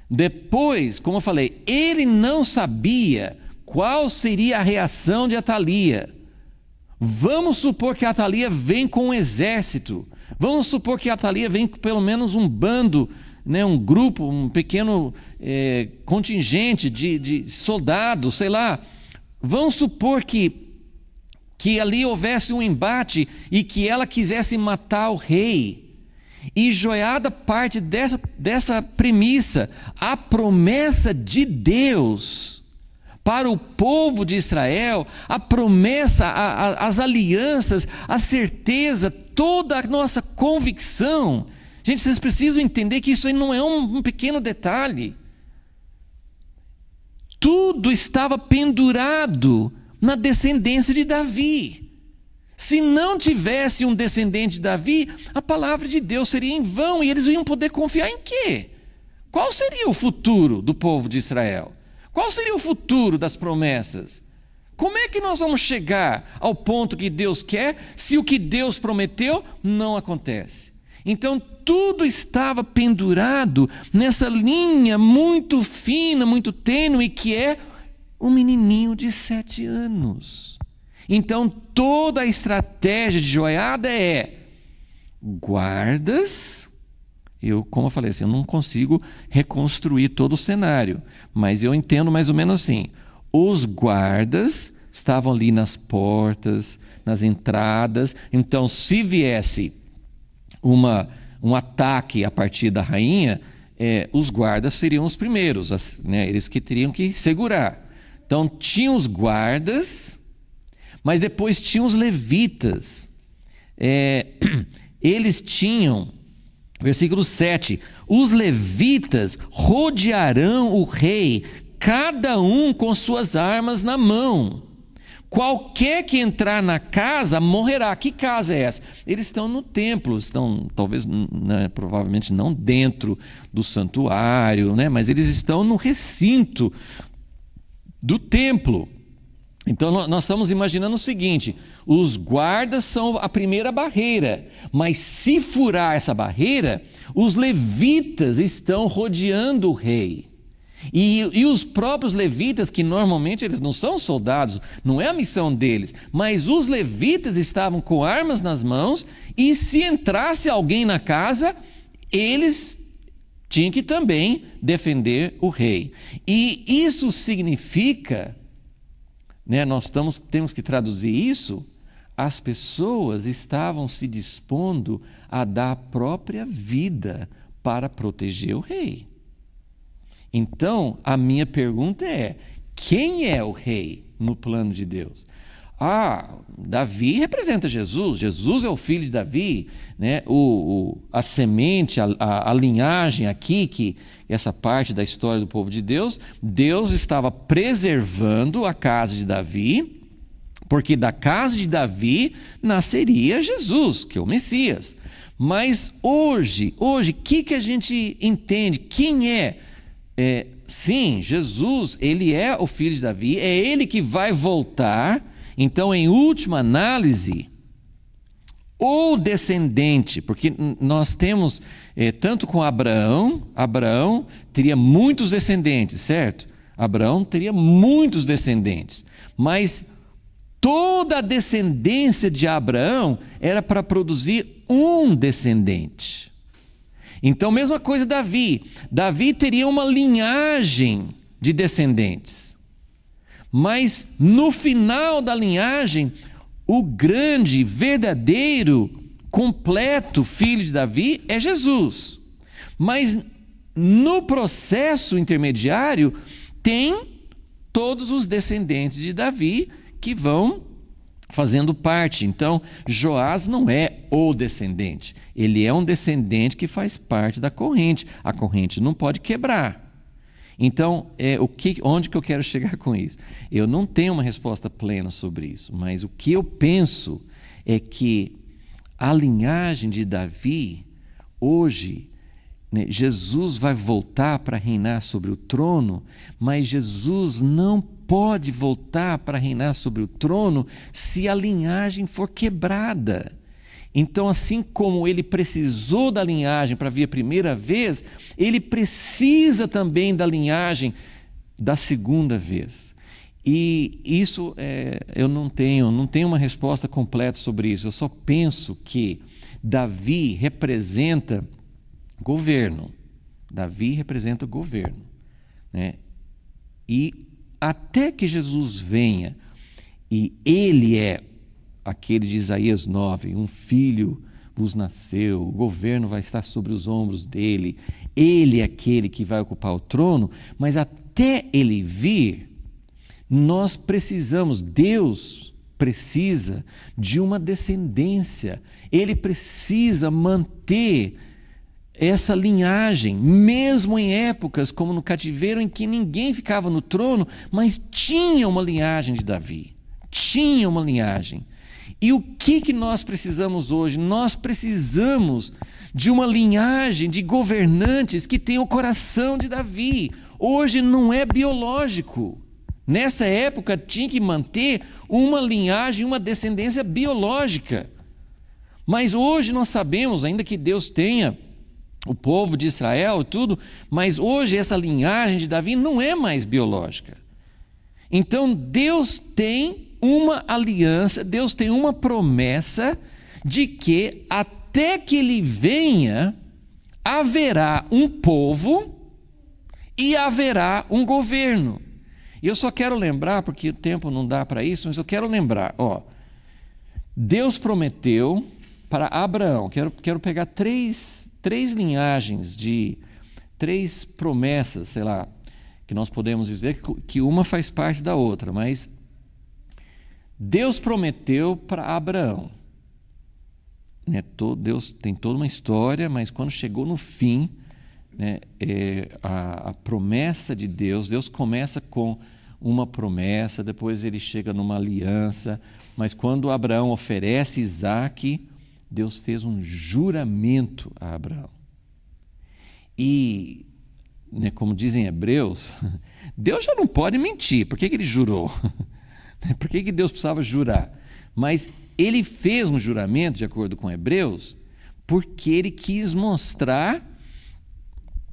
Depois, como eu falei, ele não sabia qual seria a reação de Atalia. Vamos supor que Atalia vem com um exército. Vamos supor que Atalia vem com pelo menos um bando, né, um grupo, um pequeno contingente de soldados, sei lá. Vamos supor que ali houvesse um embate e que ela quisesse matar o rei. E Joiada parte dessa premissa, a promessa de Deus para o povo de Israel, a promessa, as alianças, a certeza, toda a nossa convicção. Gente, vocês precisam entender que isso aí não é um pequeno detalhe. Tudo estava pendurado na descendência de Davi. Se não tivesse um descendente de Davi, a palavra de Deus seria em vão e eles iam poder confiar em quê? Qual seria o futuro do povo de Israel? Qual seria o futuro das promessas? Como é que nós vamos chegar ao ponto que Deus quer se o que Deus prometeu não acontece? Então tudo estava pendurado nessa linha muito fina, muito tênue, que é um menininho de 7 anos. Então toda a estratégia de Joiada é guardas. Como eu falei assim, eu não consigo reconstruir todo o cenário, mas eu entendo mais ou menos assim. Os guardas estavam ali nas portas, nas entradas. Então, se viesse um ataque a partir da rainha, os guardas seriam os primeiros, né? Eles que teriam que segurar. Então, tinham os guardas, mas depois tinham os levitas. Eles tinham, versículo 7, os levitas rodearão o rei, cada um com suas armas na mão. Qualquer que entrar na casa morrerá. Que casa é essa? Eles estão no templo, estão talvez, né, provavelmente não dentro do santuário, né, mas eles estão no recinto do templo. Então nós estamos imaginando o seguinte: os guardas são a primeira barreira, mas se furar essa barreira, os levitas estão rodeando o rei. E os próprios levitas, que normalmente eles não são soldados, não é a missão deles, mas os levitas estavam com armas nas mãos, e se entrasse alguém na casa, eles tinham que também defender o rei. E isso significa, né, temos que traduzir isso, as pessoas estavam se dispondo a dar a própria vida para proteger o rei. Então, a minha pergunta é: quem é o rei no plano de Deus? Davi representa Jesus. Jesus é o filho de Davi, né? A semente, a linhagem aqui, que essa parte da história do povo de Deus, Deus estava preservando a casa de Davi, porque da casa de Davi nasceria Jesus, que é o Messias. Mas hoje, o que a gente entende? Quem é? Sim, Jesus, ele é o filho de Davi, é ele que vai voltar. Então, em última análise, o descendente, porque nós temos, tanto com Abraão teria muitos descendentes, certo? Abraão teria muitos descendentes, mas toda a descendência de Abraão era para produzir um descendente. Então, mesma coisa Davi. Davi teria uma linhagem de descendentes. Mas no final da linhagem, o grande, verdadeiro, completo filho de Davi é Jesus. Mas no processo intermediário, tem todos os descendentes de Davi que vão fazendo parte. Então, Joás não é o descendente, ele é um descendente que faz parte da corrente. A corrente não pode quebrar. Então, onde que eu quero chegar com isso? Eu não tenho uma resposta plena sobre isso, mas o que eu penso é que a linhagem de Davi, hoje, né, Jesus vai voltar para reinar sobre o trono, mas Jesus não pode voltar para reinar sobre o trono se a linhagem for quebrada. Então, assim como ele precisou da linhagem para vir a primeira vez, ele precisa também da linhagem da segunda vez. E isso eu não tenho uma resposta completa sobre isso. Eu só penso que Davi representa governo. Davi representa governo, né? E até que Jesus venha, e ele é aquele de Isaías 9, um filho vos nasceu, o governo vai estar sobre os ombros dele, ele é aquele que vai ocupar o trono, mas até ele vir, Deus precisa de uma descendência, ele precisa manter essa linhagem, mesmo em épocas como no cativeiro, em que ninguém ficava no trono, mas tinha uma linhagem de Davi, tinha uma linhagem. E o que nós precisamos hoje? Nós precisamos de uma linhagem de governantes que tenham o coração de Davi. Hoje não é biológico. Nessa época tinha que manter uma linhagem, uma descendência biológica. Mas hoje nós sabemos, ainda que Deus tenha o povo de Israel e tudo, mas hoje essa linhagem de Davi não é mais biológica. Então Deus tem uma aliança, Deus tem uma promessa de que até que ele venha, haverá um povo e haverá um governo. E eu só quero lembrar, porque o tempo não dá para isso, mas eu quero lembrar, Deus prometeu para Abraão, quero pegar três linhagens de três promessas, sei lá, que nós podemos dizer que uma faz parte da outra, mas Deus prometeu para Abraão, né? Deus tem toda uma história, mas quando chegou no fim, né, a promessa de Deus começa com uma promessa, depois ele chega numa aliança, mas quando Abraão oferece Isaque, Deus fez um juramento a Abraão. E, né, como dizem Hebreus, Deus já não pode mentir. Por que ele jurou? Por que Deus precisava jurar? Mas ele fez um juramento, de acordo com Hebreus, porque ele quis mostrar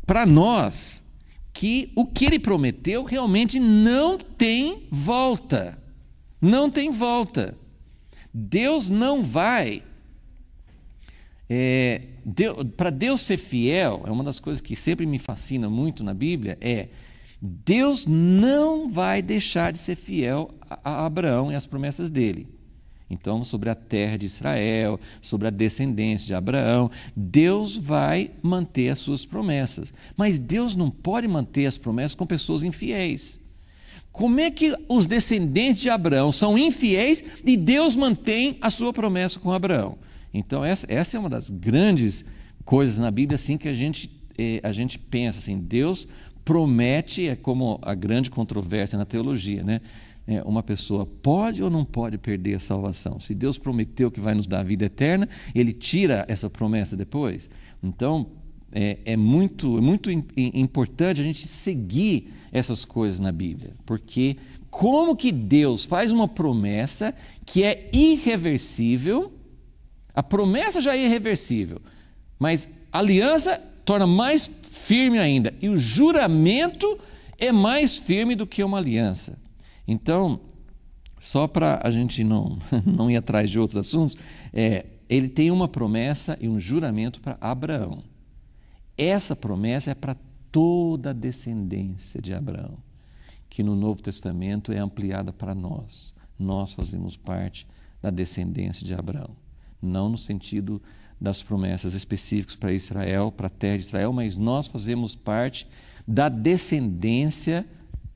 para nós que o que ele prometeu realmente não tem volta. Não tem volta. Deus não vai... para Deus ser fiel, é uma das coisas que sempre me fascina muito na Bíblia, Deus não vai deixar de ser fiel a Abraão e às promessas dele. Então, sobre a terra de Israel, sobre a descendência de Abraão, Deus vai manter as suas promessas. Mas Deus não pode manter as promessas com pessoas infiéis. Como é que os descendentes de Abraão são infiéis e Deus mantém a sua promessa com Abraão? Então, essa é uma das grandes coisas na Bíblia assim, que a gente pensa assim, Deus promete, é como a grande controvérsia na teologia, né? Uma pessoa pode ou não pode perder a salvação? Se Deus prometeu que vai nos dar a vida eterna, ele tira essa promessa depois? Então, é muito importante a gente seguir essas coisas na Bíblia, porque como que Deus faz uma promessa que é irreversível? A promessa já é irreversível, mas a aliança torna mais firme ainda, e o juramento é mais firme do que uma aliança. Então, só para a gente não ir atrás de outros assuntos, ele tem uma promessa e um juramento para Abraão. Essa promessa é para toda a descendência de Abraão, que no Novo Testamento é ampliada para nós. Nós fazemos parte da descendência de Abraão. Não no sentido das promessas específicas para Israel, para a terra de Israel, mas nós fazemos parte da descendência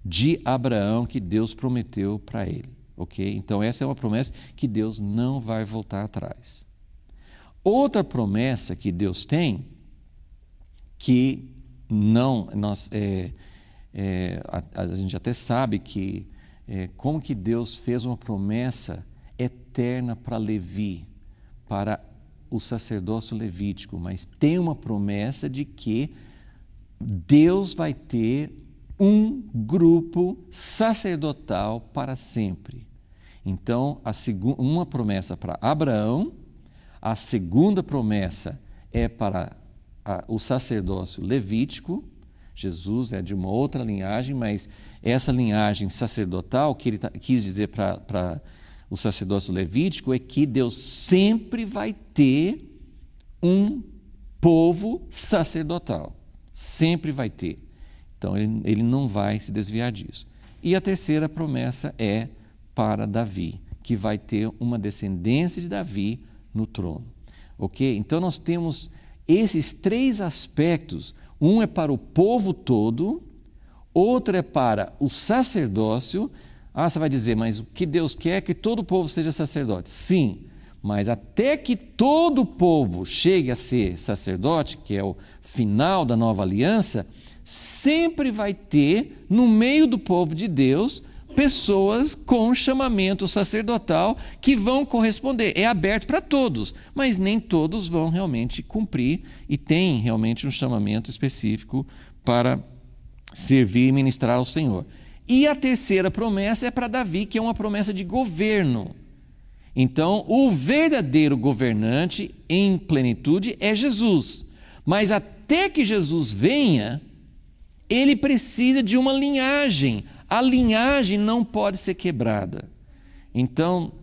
de Abraão que Deus prometeu para ele, ok? Então essa é uma promessa que Deus não vai voltar atrás. Outra promessa que Deus tem, que não, a gente até sabe que como que Deus fez uma promessa eterna para Levi, para o sacerdócio levítico, mas tem uma promessa de que Deus vai ter um grupo sacerdotal para sempre. Então, uma promessa para Abraão, a segunda promessa é para o sacerdócio levítico. Jesus é de uma outra linhagem, mas essa linhagem sacerdotal, que ele quis dizer para o sacerdócio levítico, é que Deus sempre vai ter um povo sacerdotal. Sempre vai ter. Então, ele não vai se desviar disso. E a terceira promessa é para Davi, que vai ter uma descendência de Davi no trono. Ok? Então, nós temos esses três aspectos. Um é para o povo todo, outro é para o sacerdócio. Você vai dizer, mas o que Deus quer é que todo o povo seja sacerdote. Sim, mas até que todo o povo chegue a ser sacerdote, que é o final da nova aliança, sempre vai ter, no meio do povo de Deus, pessoas com chamamento sacerdotal que vão corresponder. É aberto para todos, mas nem todos vão realmente cumprir e tem realmente um chamamento específico para servir e ministrar ao Senhor. E a terceira promessa é para Davi, que é uma promessa de governo. Então, o verdadeiro governante em plenitude é Jesus. Mas até que Jesus venha, ele precisa de uma linhagem. A linhagem não pode ser quebrada. Então,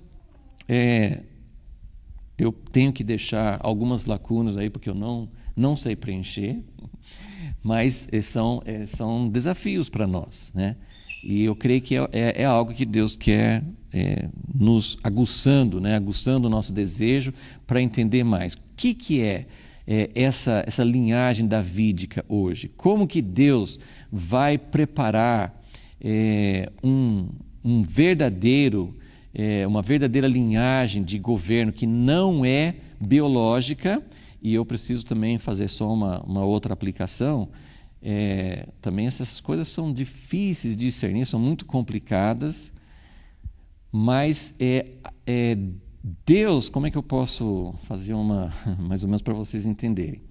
eu tenho que deixar algumas lacunas aí, porque eu não sei preencher, mas são desafios para nós, né? E eu creio que é algo que Deus quer nos aguçando, né? Aguçando o nosso desejo para entender mais. O que é essa linhagem davídica hoje? Como que Deus vai preparar uma verdadeira linhagem de governo que não é biológica? E eu preciso também fazer só uma outra aplicação. Também essas coisas são difíceis de discernir, são muito complicadas, mas Deus, como é que eu posso fazer mais ou menos para vocês entenderem?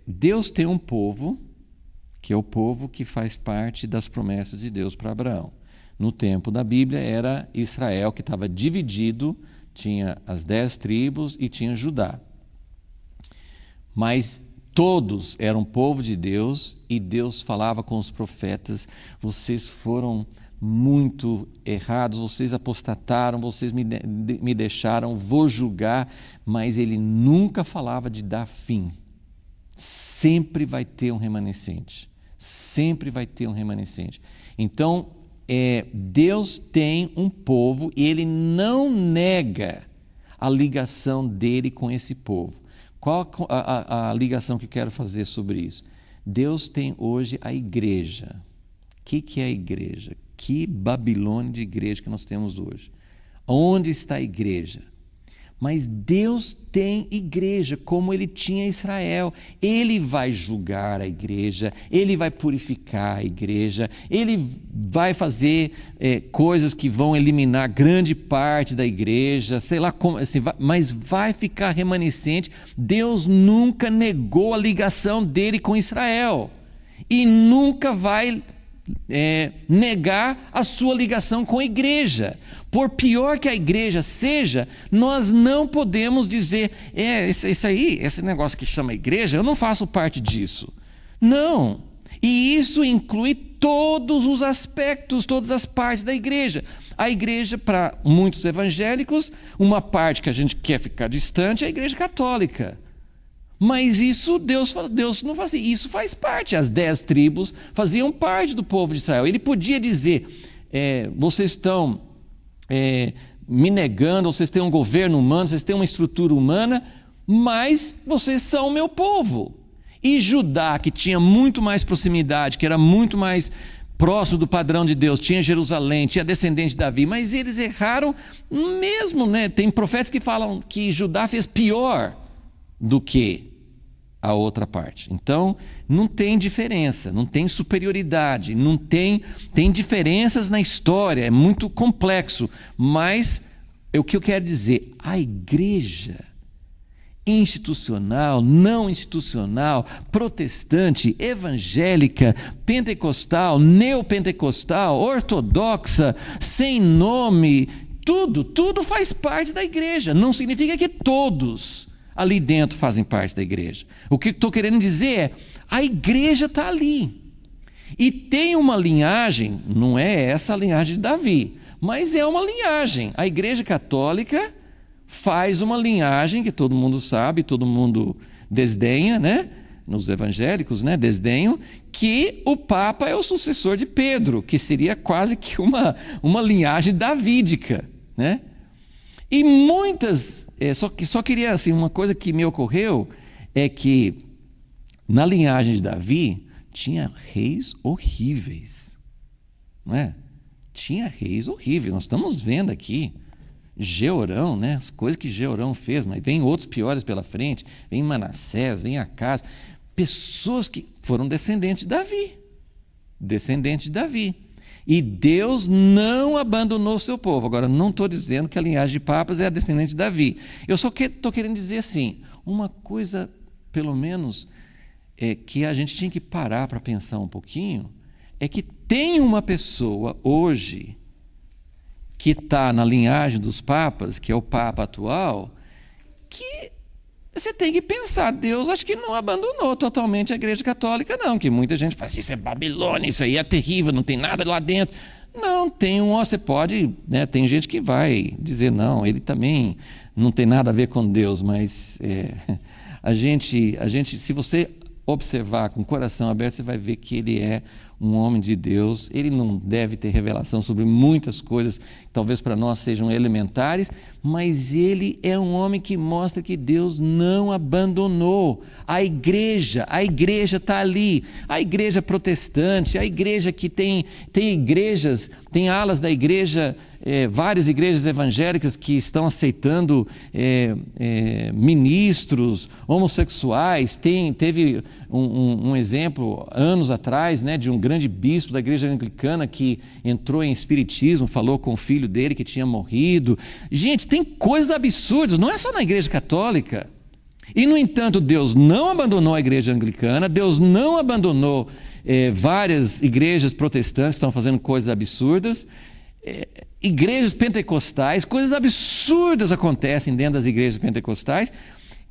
Deus tem um povo, que é o povo que faz parte das promessas de Deus para Abraão. No tempo da Bíblia era Israel, que estava dividido, tinha as 10 tribos e tinha Judá. Mas todos eram povo de Deus e Deus falava com os profetas: vocês foram muito errados, vocês apostataram, vocês me deixaram, vou julgar. Mas ele nunca falava de dar fim. Sempre vai ter um remanescente. Sempre vai ter um remanescente. Então, Deus tem um povo e ele não nega a ligação dele com esse povo. Qual a ligação que eu quero fazer sobre isso? Deus tem hoje a igreja. O que é a igreja? Que Babilônia de igreja que nós temos hoje? Onde está a igreja? Mas Deus tem igreja, como ele tinha Israel. Ele vai julgar a igreja, ele vai purificar a igreja, ele vai fazer coisas que vão eliminar grande parte da igreja, sei lá como, assim, mas vai ficar remanescente. Deus nunca negou a ligação dele com Israel e nunca vai negar a sua ligação com a igreja. Por pior que a igreja seja, nós não podemos dizer: esse negócio que chama igreja, eu não faço parte disso. Não. E isso inclui todos os aspectos, todas as partes da igreja. A igreja, para muitos evangélicos, uma parte que a gente quer ficar distante é a igreja católica. Mas isso Deus não fazia. Isso faz parte. As 10 tribos faziam parte do povo de Israel. Ele podia dizer: vocês estão me negando, vocês têm um governo humano, vocês têm uma estrutura humana, mas vocês são o meu povo. E Judá, que tinha muito mais proximidade, que era muito mais próximo do padrão de Deus, tinha Jerusalém, tinha descendente de Davi, mas eles erraram mesmo, né? Tem profetas que falam que Judá fez pior do que a outra parte. Então, não tem diferença, não tem superioridade, tem diferenças na história, é muito complexo, mas o que eu quero dizer, a igreja institucional, não institucional, protestante, evangélica, pentecostal, neopentecostal, ortodoxa, sem nome, tudo faz parte da igreja. Não significa que todos ali dentro fazem parte da igreja. O que estou querendo dizer é: a igreja está ali. E tem uma linhagem, não é essa a linhagem de Davi, mas é uma linhagem. A igreja católica faz uma linhagem que todo mundo sabe, todo mundo desdenha, né? Nos evangélicos, né? Desdenham, que o Papa é o sucessor de Pedro, que seria quase que uma linhagem davídica, né? E muitas, só queria, assim, uma coisa que me ocorreu é que na linhagem de Davi tinha reis horríveis, não é? Tinha reis horríveis, nós estamos vendo aqui, Jeorão, né? As coisas que Jeorão fez, mas vem outros piores pela frente, vem Manassés, vem Acás, pessoas que foram descendentes de Davi. E Deus não abandonou o seu povo. Agora, não estou dizendo que a linhagem de papas é a descendente de Davi. Eu só estou querendo dizer assim, uma coisa, pelo menos, que a gente tinha que parar para pensar um pouquinho, é que tem uma pessoa hoje que está na linhagem dos papas, que é o Papa atual, que você tem que pensar, Deus acho que não abandonou totalmente a Igreja Católica, não, que muita gente fala assim, isso é Babilônia, isso aí é terrível, não tem nada lá dentro. Não, você pode, né, tem gente que vai dizer, não, ele também não tem nada a ver com Deus, mas a gente, se você observar com o coração aberto, você vai ver que ele é um homem de Deus. Ele não deve ter revelação sobre muitas coisas que talvez para nós sejam elementares, mas ele é um homem que mostra que Deus não abandonou a igreja está ali, a igreja protestante, a igreja que tem igrejas, tem alas da igreja, várias igrejas evangélicas que estão aceitando ministros homossexuais. Teve um exemplo anos atrás, né, de um grande bispo da igreja anglicana que entrou em espiritismo, falou com o filho dele que tinha morrido. Gente, tem coisas absurdas, não é só na igreja católica. E, no entanto, Deus não abandonou a igreja anglicana, Deus não abandonou várias igrejas protestantes que estão fazendo coisas absurdas, igrejas pentecostais, coisas absurdas acontecem dentro das igrejas pentecostais.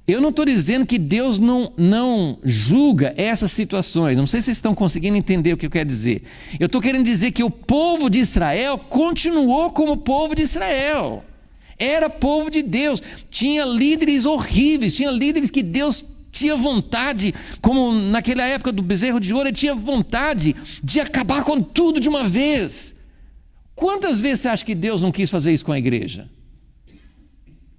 Eu não estou dizendo que Deus não julga essas situações, não sei se vocês estão conseguindo entender o que eu quero dizer. Eu estou querendo dizer que o povo de Israel continuou como povo de Israel. Era povo de Deus, tinha líderes horríveis, tinha líderes que Deus tinha vontade, como naquela época do bezerro de ouro, ele tinha vontade de acabar com tudo de uma vez. Quantas vezes você acha que Deus não quis fazer isso com a igreja?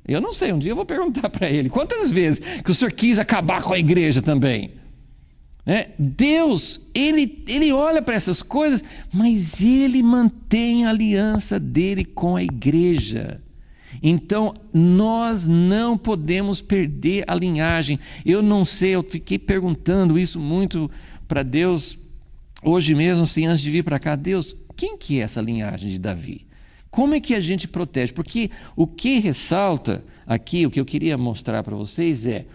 Eu não sei, um dia eu vou perguntar para ele, quantas vezes que o Senhor quis acabar com a igreja também? Deus, ele olha para essas coisas, mas ele mantém a aliança dele com a igreja. Então, nós não podemos perder a linhagem. Eu não sei, eu fiquei perguntando isso muito para Deus, hoje mesmo, assim, antes de vir para cá. Deus, quem que é essa linhagem de Davi? Como é que a gente protege? Porque o que ressalta aqui, o que eu queria mostrar para vocês é,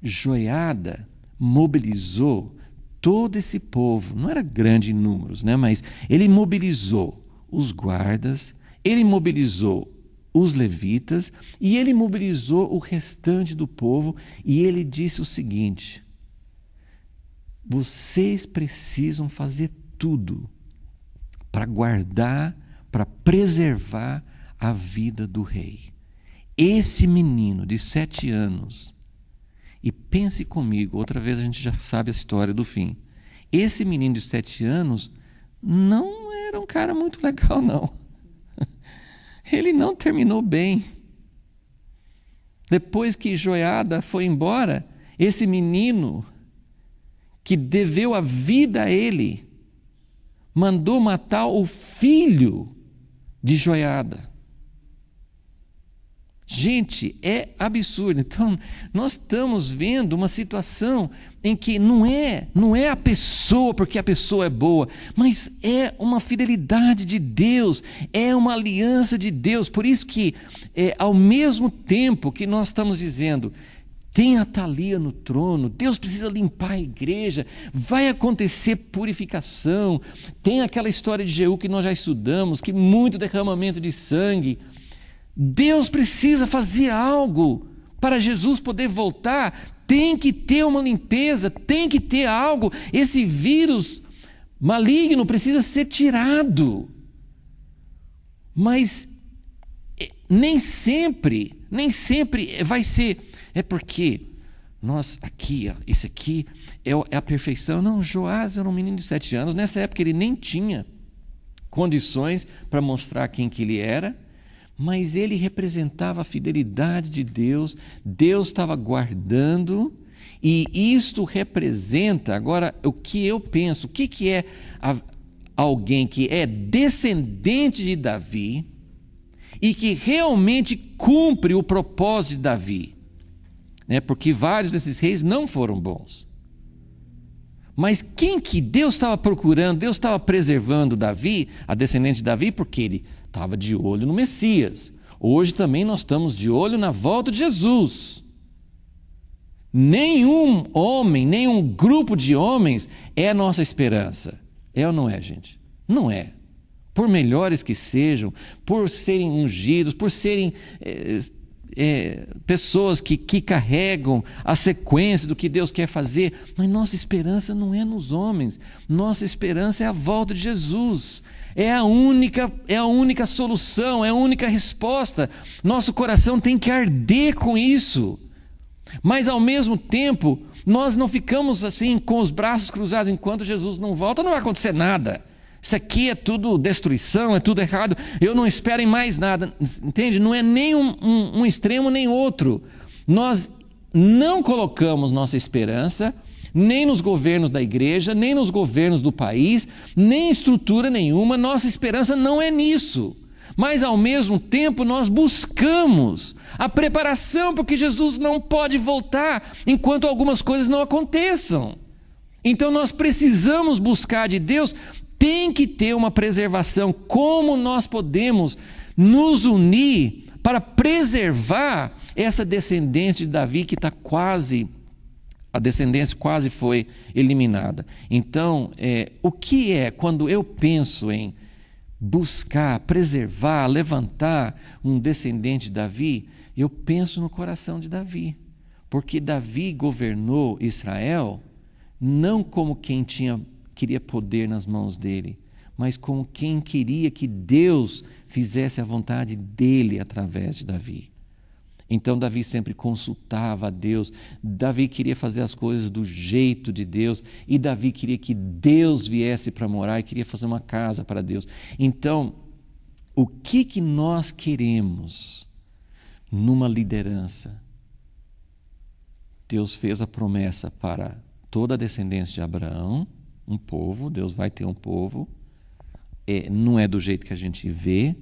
Joiada mobilizou todo esse povo, não era grande em números, né? Mas ele mobilizou os guardas, ele mobilizou os levitas e ele mobilizou o restante do povo e ele disse o seguinte: vocês precisam fazer tudo para guardar, para preservar a vida do rei. Esse menino de 7 anos, e pense comigo, outra vez a gente já sabe a história do fim. Esse menino de 7 anos não era um cara muito legal, não. Ele não terminou bem. Depois que Joiada foi embora, esse menino que deveu a vida a ele, mandou matar o filho de Joiada. Gente, é absurdo. Então, nós estamos vendo uma situação em que não é a pessoa porque a pessoa é boa, mas é uma fidelidade de Deus, é uma aliança de Deus. Por isso que, ao mesmo tempo que nós estamos dizendo, tem a Thalia no trono, Deus precisa limpar a igreja, vai acontecer purificação, tem aquela história de Jeú que nós já estudamos, que muito derramamento de sangue. Deus precisa fazer algo para Jesus poder voltar, tem que ter uma limpeza, tem que ter algo, esse vírus maligno precisa ser tirado. Mas nem sempre vai ser, porque nós aqui, isso aqui é a perfeição. Não, Joás era um menino de 7 anos, nessa época ele nem tinha condições para mostrar quem que ele era, mas ele representava a fidelidade de Deus, Deus estava guardando, e isto representa, agora, o que eu penso, o que é alguém que é descendente de Davi e que realmente cumpre o propósito de Davi, né? Porque vários desses reis não foram bons. Mas quem que Deus estava procurando, Deus estava preservando Davi, a descendente de Davi, porque ele estava de olho no Messias. Hoje também nós estamos de olho na volta de Jesus. Nenhum homem, nenhum grupo de homens é a nossa esperança. É ou não é, gente? Não é. por melhores que sejam, por serem ungidos, por serem pessoas que carregam a sequência do que Deus quer fazer, mas nossa esperança não é nos homens, nossa esperança é a volta de Jesus. É a única solução, é a única resposta. Nosso coração tem que arder com isso. Mas ao mesmo tempo, nós não ficamos assim com os braços cruzados enquanto Jesus não volta, não vai acontecer nada. Isso aqui é tudo destruição, é tudo errado, eu não espero em mais nada. Entende? Não é nem um extremo nem outro. Nós não colocamos nossa esperança nem nos governos da igreja, nem nos governos do país, nem estrutura nenhuma. Nossa esperança não é nisso. Mas ao mesmo tempo nós buscamos a preparação, porque Jesus não pode voltar enquanto algumas coisas não aconteçam. Então nós precisamos buscar de Deus, tem que ter uma preservação. Como nós podemos nos unir para preservar essa descendência de Davi que está a descendência quase foi eliminada. Então, o que é quando eu penso em buscar, preservar, levantar um descendente de Davi? Eu penso no coração de Davi, porque Davi governou Israel não como quem queria poder nas mãos dele, mas como quem queria que Deus fizesse a vontade dele através de Davi. Então Davi sempre consultava a Deus, Davi queria fazer as coisas do jeito de Deus, e Davi queria que Deus viesse para morar e queria fazer uma casa para Deus. Então, o que nós queremos numa liderança? Deus fez a promessa para toda a descendência de Abraão, um povo, Deus vai ter um povo, não é do jeito que a gente vê.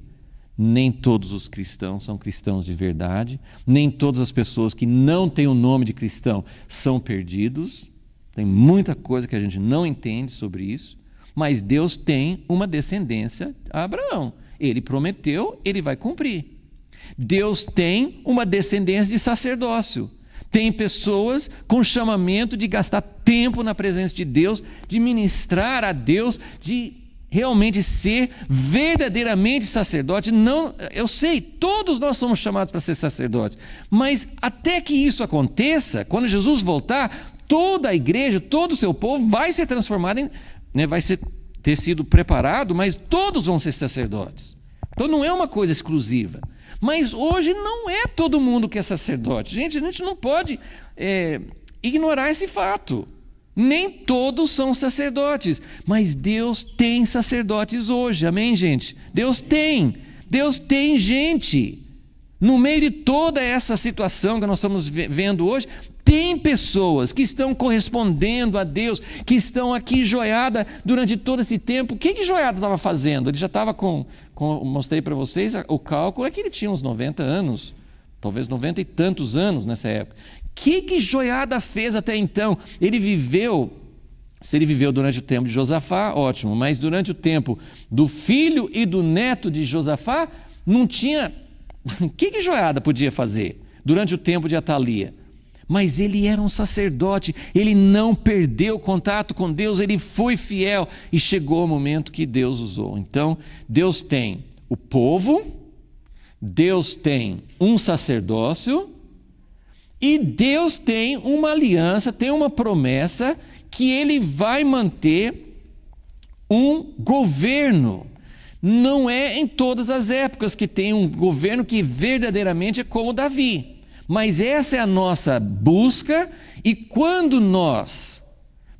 Nem todos os cristãos são cristãos de verdade, nem todas as pessoas que não têm o nome de cristão são perdidos. Tem muita coisa que a gente não entende sobre isso, mas Deus tem uma descendência a Abraão. Ele prometeu, ele vai cumprir. Deus tem uma descendência de sacerdócio. Tem pessoas com chamamento de gastar tempo na presença de Deus, de ministrar a Deus, de realmente ser verdadeiramente sacerdote. Não, eu sei, todos nós somos chamados para ser sacerdotes, mas até que isso aconteça, quando Jesus voltar, toda a igreja, todo o seu povo vai ser transformado vai ter sido preparado, mas todos vão ser sacerdotes. Então não é uma coisa exclusiva. Mas hoje não é todo mundo que é sacerdote. Gente, a gente não pode ignorar esse fato. Nem todos são sacerdotes, mas Deus tem sacerdotes hoje, amém, gente? Deus tem gente. No meio de toda essa situação que nós estamos vendo hoje, tem pessoas que estão correspondendo a Deus, que estão aqui Joiada durante todo esse tempo. O que Joiada estava fazendo? Ele já estava mostrei para vocês, o cálculo é que ele tinha uns 90 anos, talvez 90 e tantos anos nessa época. O que Joiada fez até então? Se ele viveu durante o tempo de Josafá, ótimo, mas durante o tempo do filho e do neto de Josafá, não tinha... O que Joiada podia fazer durante o tempo de Atalia? Mas ele era um sacerdote, ele não perdeu contato com Deus, ele foi fiel e chegou o momento que Deus usou. Então, Deus tem o povo, Deus tem um sacerdócio, e Deus tem uma aliança, tem uma promessa que Ele vai manter um governo. Não é em todas as épocas que tem um governo que verdadeiramente é como Davi. Mas essa é a nossa busca, e quando nós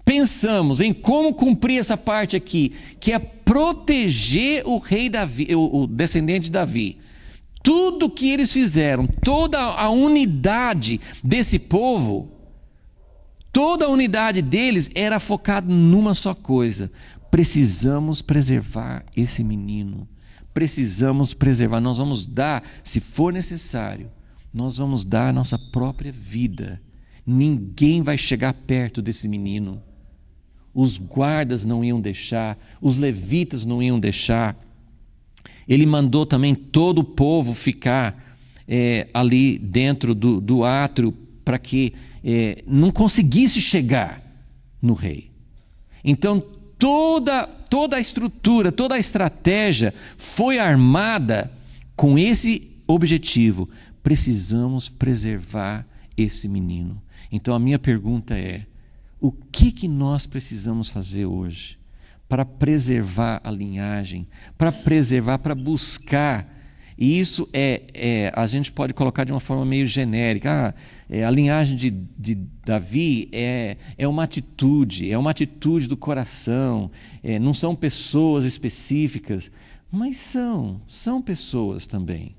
pensamos em como cumprir essa parte aqui, que é proteger o rei Davi, o descendente de Davi, tudo que eles fizeram, toda a unidade desse povo, toda a unidade deles era focada numa só coisa: precisamos preservar esse menino, precisamos preservar, nós vamos dar, se for necessário, nós vamos dar a nossa própria vida, ninguém vai chegar perto desse menino, os guardas não iam deixar, os levitas não iam deixar. Ele mandou também todo o povo ficar ali dentro do átrio para que não conseguisse chegar no rei. Então, toda a estrutura, toda a estratégia foi armada com esse objetivo. Precisamos preservar esse menino. Então a minha pergunta é: o que nós precisamos fazer hoje para preservar a linhagem, para preservar, para buscar? E isso a gente pode colocar de uma forma meio genérica. A linhagem de Davi é uma atitude do coração, não são pessoas específicas, mas são pessoas também.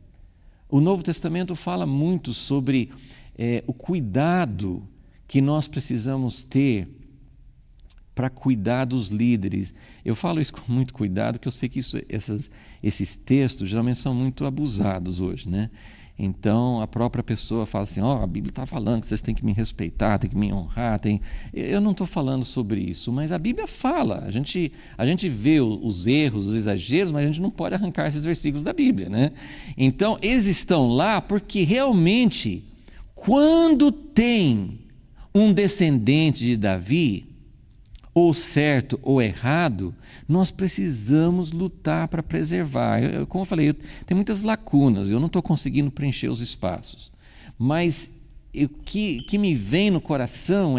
O Novo Testamento fala muito sobre o cuidado que nós precisamos ter para cuidar dos líderes. Eu falo isso com muito cuidado, porque eu sei que esses textos geralmente são muito abusados hoje, né? Então a própria pessoa fala assim: a Bíblia está falando que vocês têm que me respeitar, têm que me honrar. Eu não estou falando sobre isso, mas a Bíblia fala. A gente vê os erros, os exageros, mas a gente não pode arrancar esses versículos da Bíblia, né? Então eles estão lá porque realmente, quando tem um descendente de Davi, ou certo ou errado, nós precisamos lutar para preservar. Como eu falei, tem muitas lacunas, eu não estou conseguindo preencher os espaços. Mas o que me vem no coração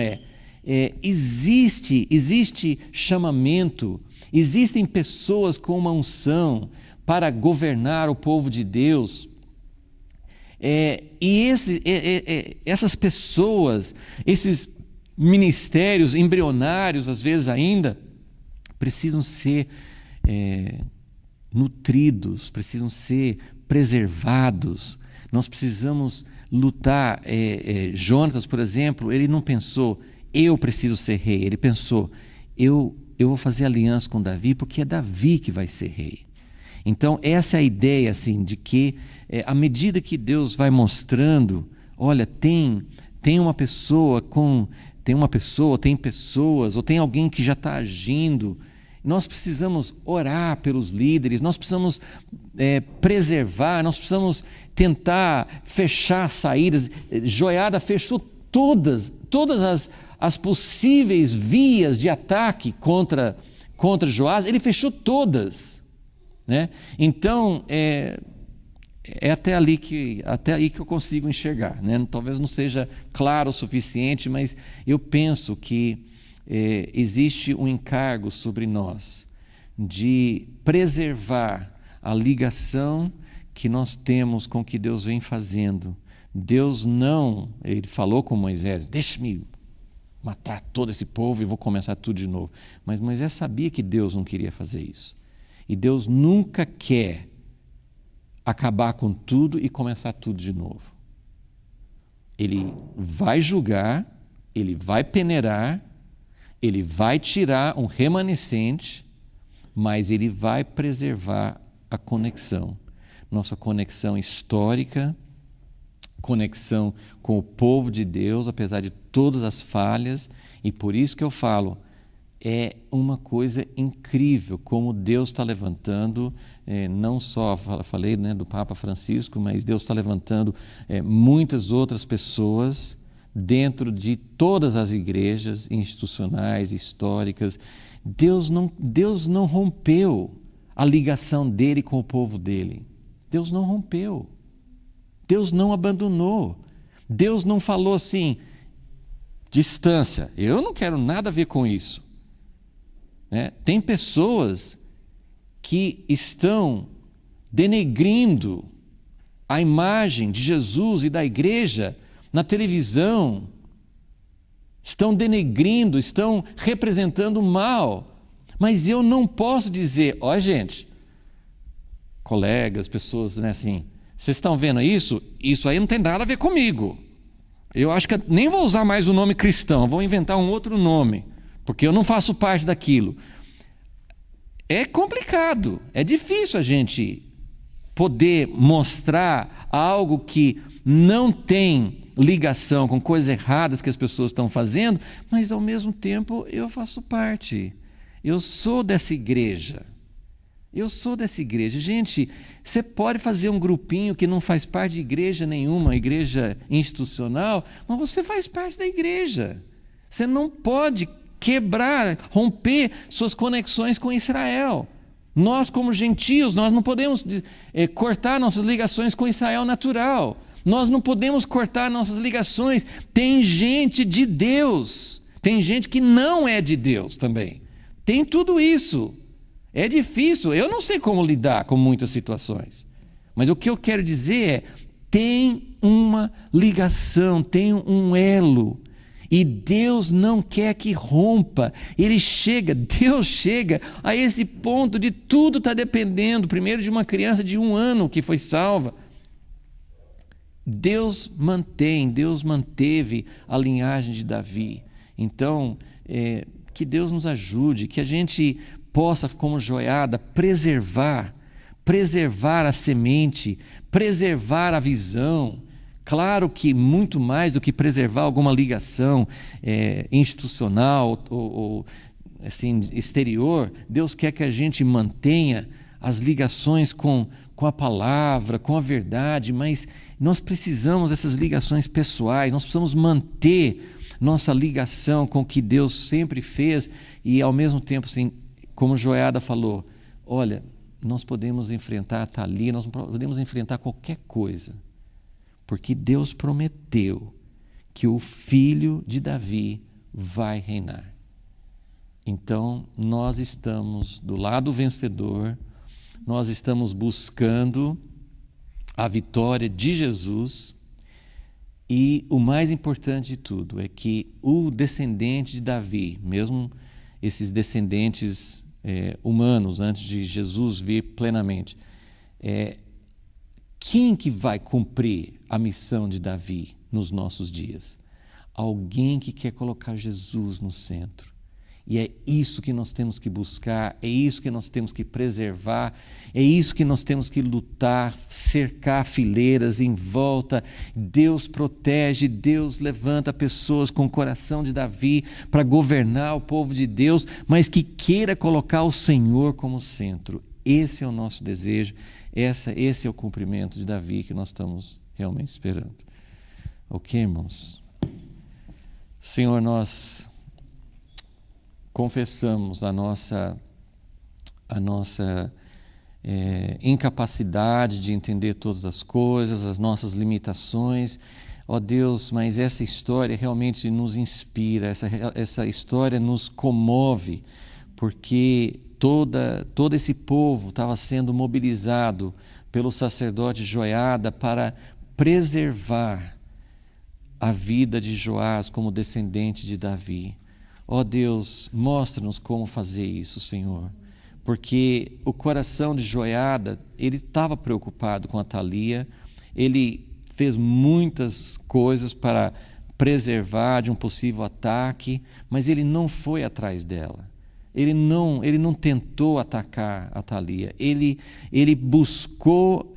existe chamamento, existem pessoas com uma unção para governar o povo de Deus. Essas pessoas, esses ministérios embrionários, às vezes ainda, precisam ser nutridos, precisam ser preservados. Nós precisamos lutar. Jonatas, por exemplo, ele não pensou: eu preciso ser rei. Ele pensou: eu vou fazer aliança com Davi, porque é Davi que vai ser rei. Então essa é a ideia, assim, de que à medida que Deus vai mostrando, olha, tem pessoas, ou tem alguém que já está agindo, nós precisamos orar pelos líderes, nós precisamos preservar, nós precisamos tentar fechar saídas. Joiada fechou todas as possíveis vias de ataque contra Joás, ele fechou todas, né? Então até aí que eu consigo enxergar, né? Talvez não seja claro o suficiente, mas eu penso que existe um encargo sobre nós de preservar a ligação que nós temos com o que Deus vem fazendo. Ele falou com Moisés: deixe-me matar todo esse povo e vou começar tudo de novo. Mas Moisés sabia que Deus não queria fazer isso. E Deus nunca quer acabar com tudo e começar tudo de novo. Ele vai julgar, ele vai peneirar, ele vai tirar um remanescente, mas ele vai preservar a conexão. Nossa conexão histórica, conexão com o povo de Deus, apesar de todas as falhas. E por isso que eu falo, é uma coisa incrível como Deus está levantando, não só, falei, né, do Papa Francisco, mas Deus está levantando muitas outras pessoas dentro de todas as igrejas institucionais, históricas. Deus não rompeu a ligação dele com o povo dele. Deus não rompeu. Deus não abandonou. Deus não falou assim: distância, eu não quero nada a ver com isso. Tem pessoas que estão denegrindo a imagem de Jesus e da igreja na televisão, estão denegrindo, estão representando o mal. Mas eu não posso dizer: ó, gente, colegas, pessoas, né, assim, vocês estão vendo isso? Isso aí não tem nada a ver comigo. Eu acho que nem vou usar mais o nome cristão, vou inventar um outro nome, porque eu não faço parte daquilo. É complicado, é difícil a gente poder mostrar algo que não tem ligação com coisas erradas que as pessoas estão fazendo, mas ao mesmo tempo eu faço parte. Eu sou dessa igreja. Gente, você pode fazer um grupinho que não faz parte de igreja nenhuma, igreja institucional, mas você faz parte da igreja. Você não pode quebrar, romper suas conexões com Israel. Nós, como gentios, nós não podemos cortar nossas ligações com Israel natural. Nós não podemos cortar nossas ligações. Tem gente de Deus, tem gente que não é de Deus também. Tem tudo isso. É difícil, eu não sei como lidar com muitas situações. Mas o que eu quero dizer é, tem uma ligação, tem um elo. E Deus não quer que rompa. Deus chega a esse ponto de tudo estar dependendo, primeiro de uma criança de 1 ano que foi salva. Deus manteve a linhagem de Davi. Então, que Deus nos ajude, que a gente possa, como Joiada, preservar a semente, preservar a visão. Claro que muito mais do que preservar alguma ligação institucional ou assim, exterior, Deus quer que a gente mantenha as ligações com a palavra, com a verdade, mas nós precisamos dessas ligações pessoais, nós precisamos manter nossa ligação com o que Deus sempre fez e ao mesmo tempo, assim, como Joiada falou, olha, nós podemos enfrentar a Thalia, nós podemos enfrentar qualquer coisa, porque Deus prometeu que o filho de Davi vai reinar. Então, nós estamos do lado vencedor, nós estamos buscando a vitória de Jesus e o mais importante de tudo é que o descendente de Davi, mesmo esses descendentes humanos antes de Jesus vir plenamente, quem que vai cumprir a missão de Davi nos nossos dias? Alguém que quer colocar Jesus no centro. E é isso que nós temos que buscar, é isso que nós temos que preservar, é isso que nós temos que lutar, cercar fileiras em volta. Deus protege, Deus levanta pessoas com o coração de Davi para governar o povo de Deus, mas que queira colocar o Senhor como centro. Esse é o nosso desejo, esse é o cumprimento de Davi que nós estamos realmente esperando. Ok, irmãos? Senhor, nós confessamos a nossa incapacidade de entender todas as coisas, as nossas limitações. Ó Deus, mas essa história realmente nos inspira, essa história nos comove, porque todo esse povo estava sendo mobilizado pelo sacerdote Joiada para preservar a vida de Joás como descendente de Davi. Ó Deus, mostra-nos como fazer isso, Senhor, porque o coração de Joiada, ele estava preocupado com a Thalia, ele fez muitas coisas para preservar de um possível ataque, mas ele não foi atrás dela. Ele não tentou atacar a Thalia, ele buscou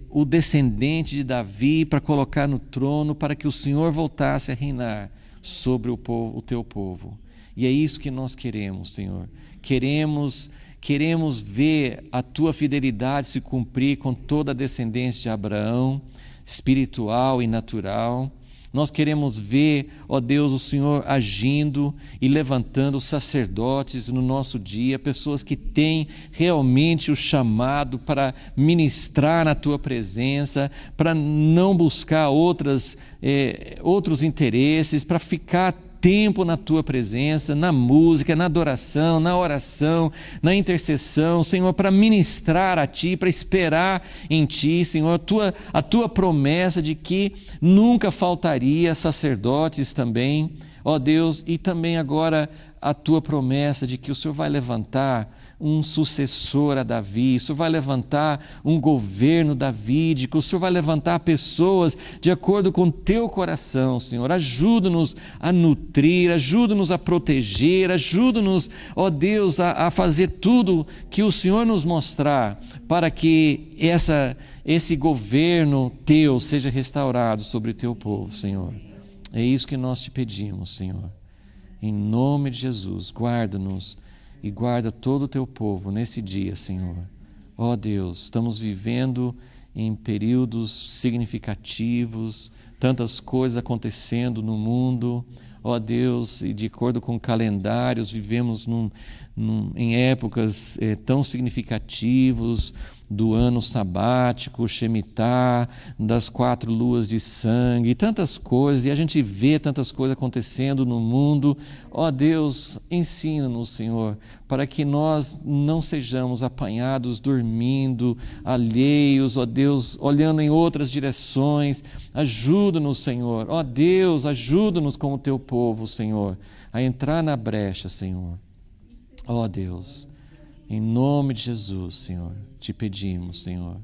o descendente de Davi para colocar no trono, para que o Senhor voltasse a reinar sobre o teu povo. E é isso que nós queremos, Senhor. Queremos ver a tua fidelidade se cumprir com toda a descendência de Abraão, espiritual e natural. Nós queremos ver, ó Deus, o Senhor agindo e levantando sacerdotes no nosso dia, pessoas que têm realmente o chamado para ministrar na tua presença, para não buscar outros interesses, para ficar tempo na tua presença, na música, na adoração, na oração, na intercessão, Senhor, para ministrar a Ti, para esperar em Ti, Senhor, a tua promessa de que nunca faltaria sacerdotes também, ó Deus, e também agora a Tua promessa de que o Senhor vai levantar um sucessor a Davi, o Senhor vai levantar um governo davídico, o Senhor vai levantar pessoas de acordo com o teu coração, Senhor. Ajuda-nos a nutrir, ajuda-nos a proteger, ajuda-nos, ó Deus, a fazer tudo que o Senhor nos mostrar, para que esse governo teu seja restaurado sobre o teu povo, Senhor. É isso que nós te pedimos, Senhor. Em nome de Jesus, guarda-nos e guarda todo o teu povo nesse dia, Senhor. Ó Deus, estamos vivendo em períodos significativos, tantas coisas acontecendo no mundo. ó Deus, e de acordo com calendários, vivemos em épocas tão significativos do ano sabático, Shemitah, das 4 luas de sangue, e tantas coisas, e a gente vê tantas coisas acontecendo no mundo. Ó Deus, ensina-nos, Senhor, para que nós não sejamos apanhados dormindo, alheios, ó Deus, olhando em outras direções. Ajuda-nos, Senhor. Ó Deus, ajuda-nos como teu povo, Senhor, a entrar na brecha, Senhor. Ó Deus, em nome de Jesus, Senhor, te pedimos, Senhor.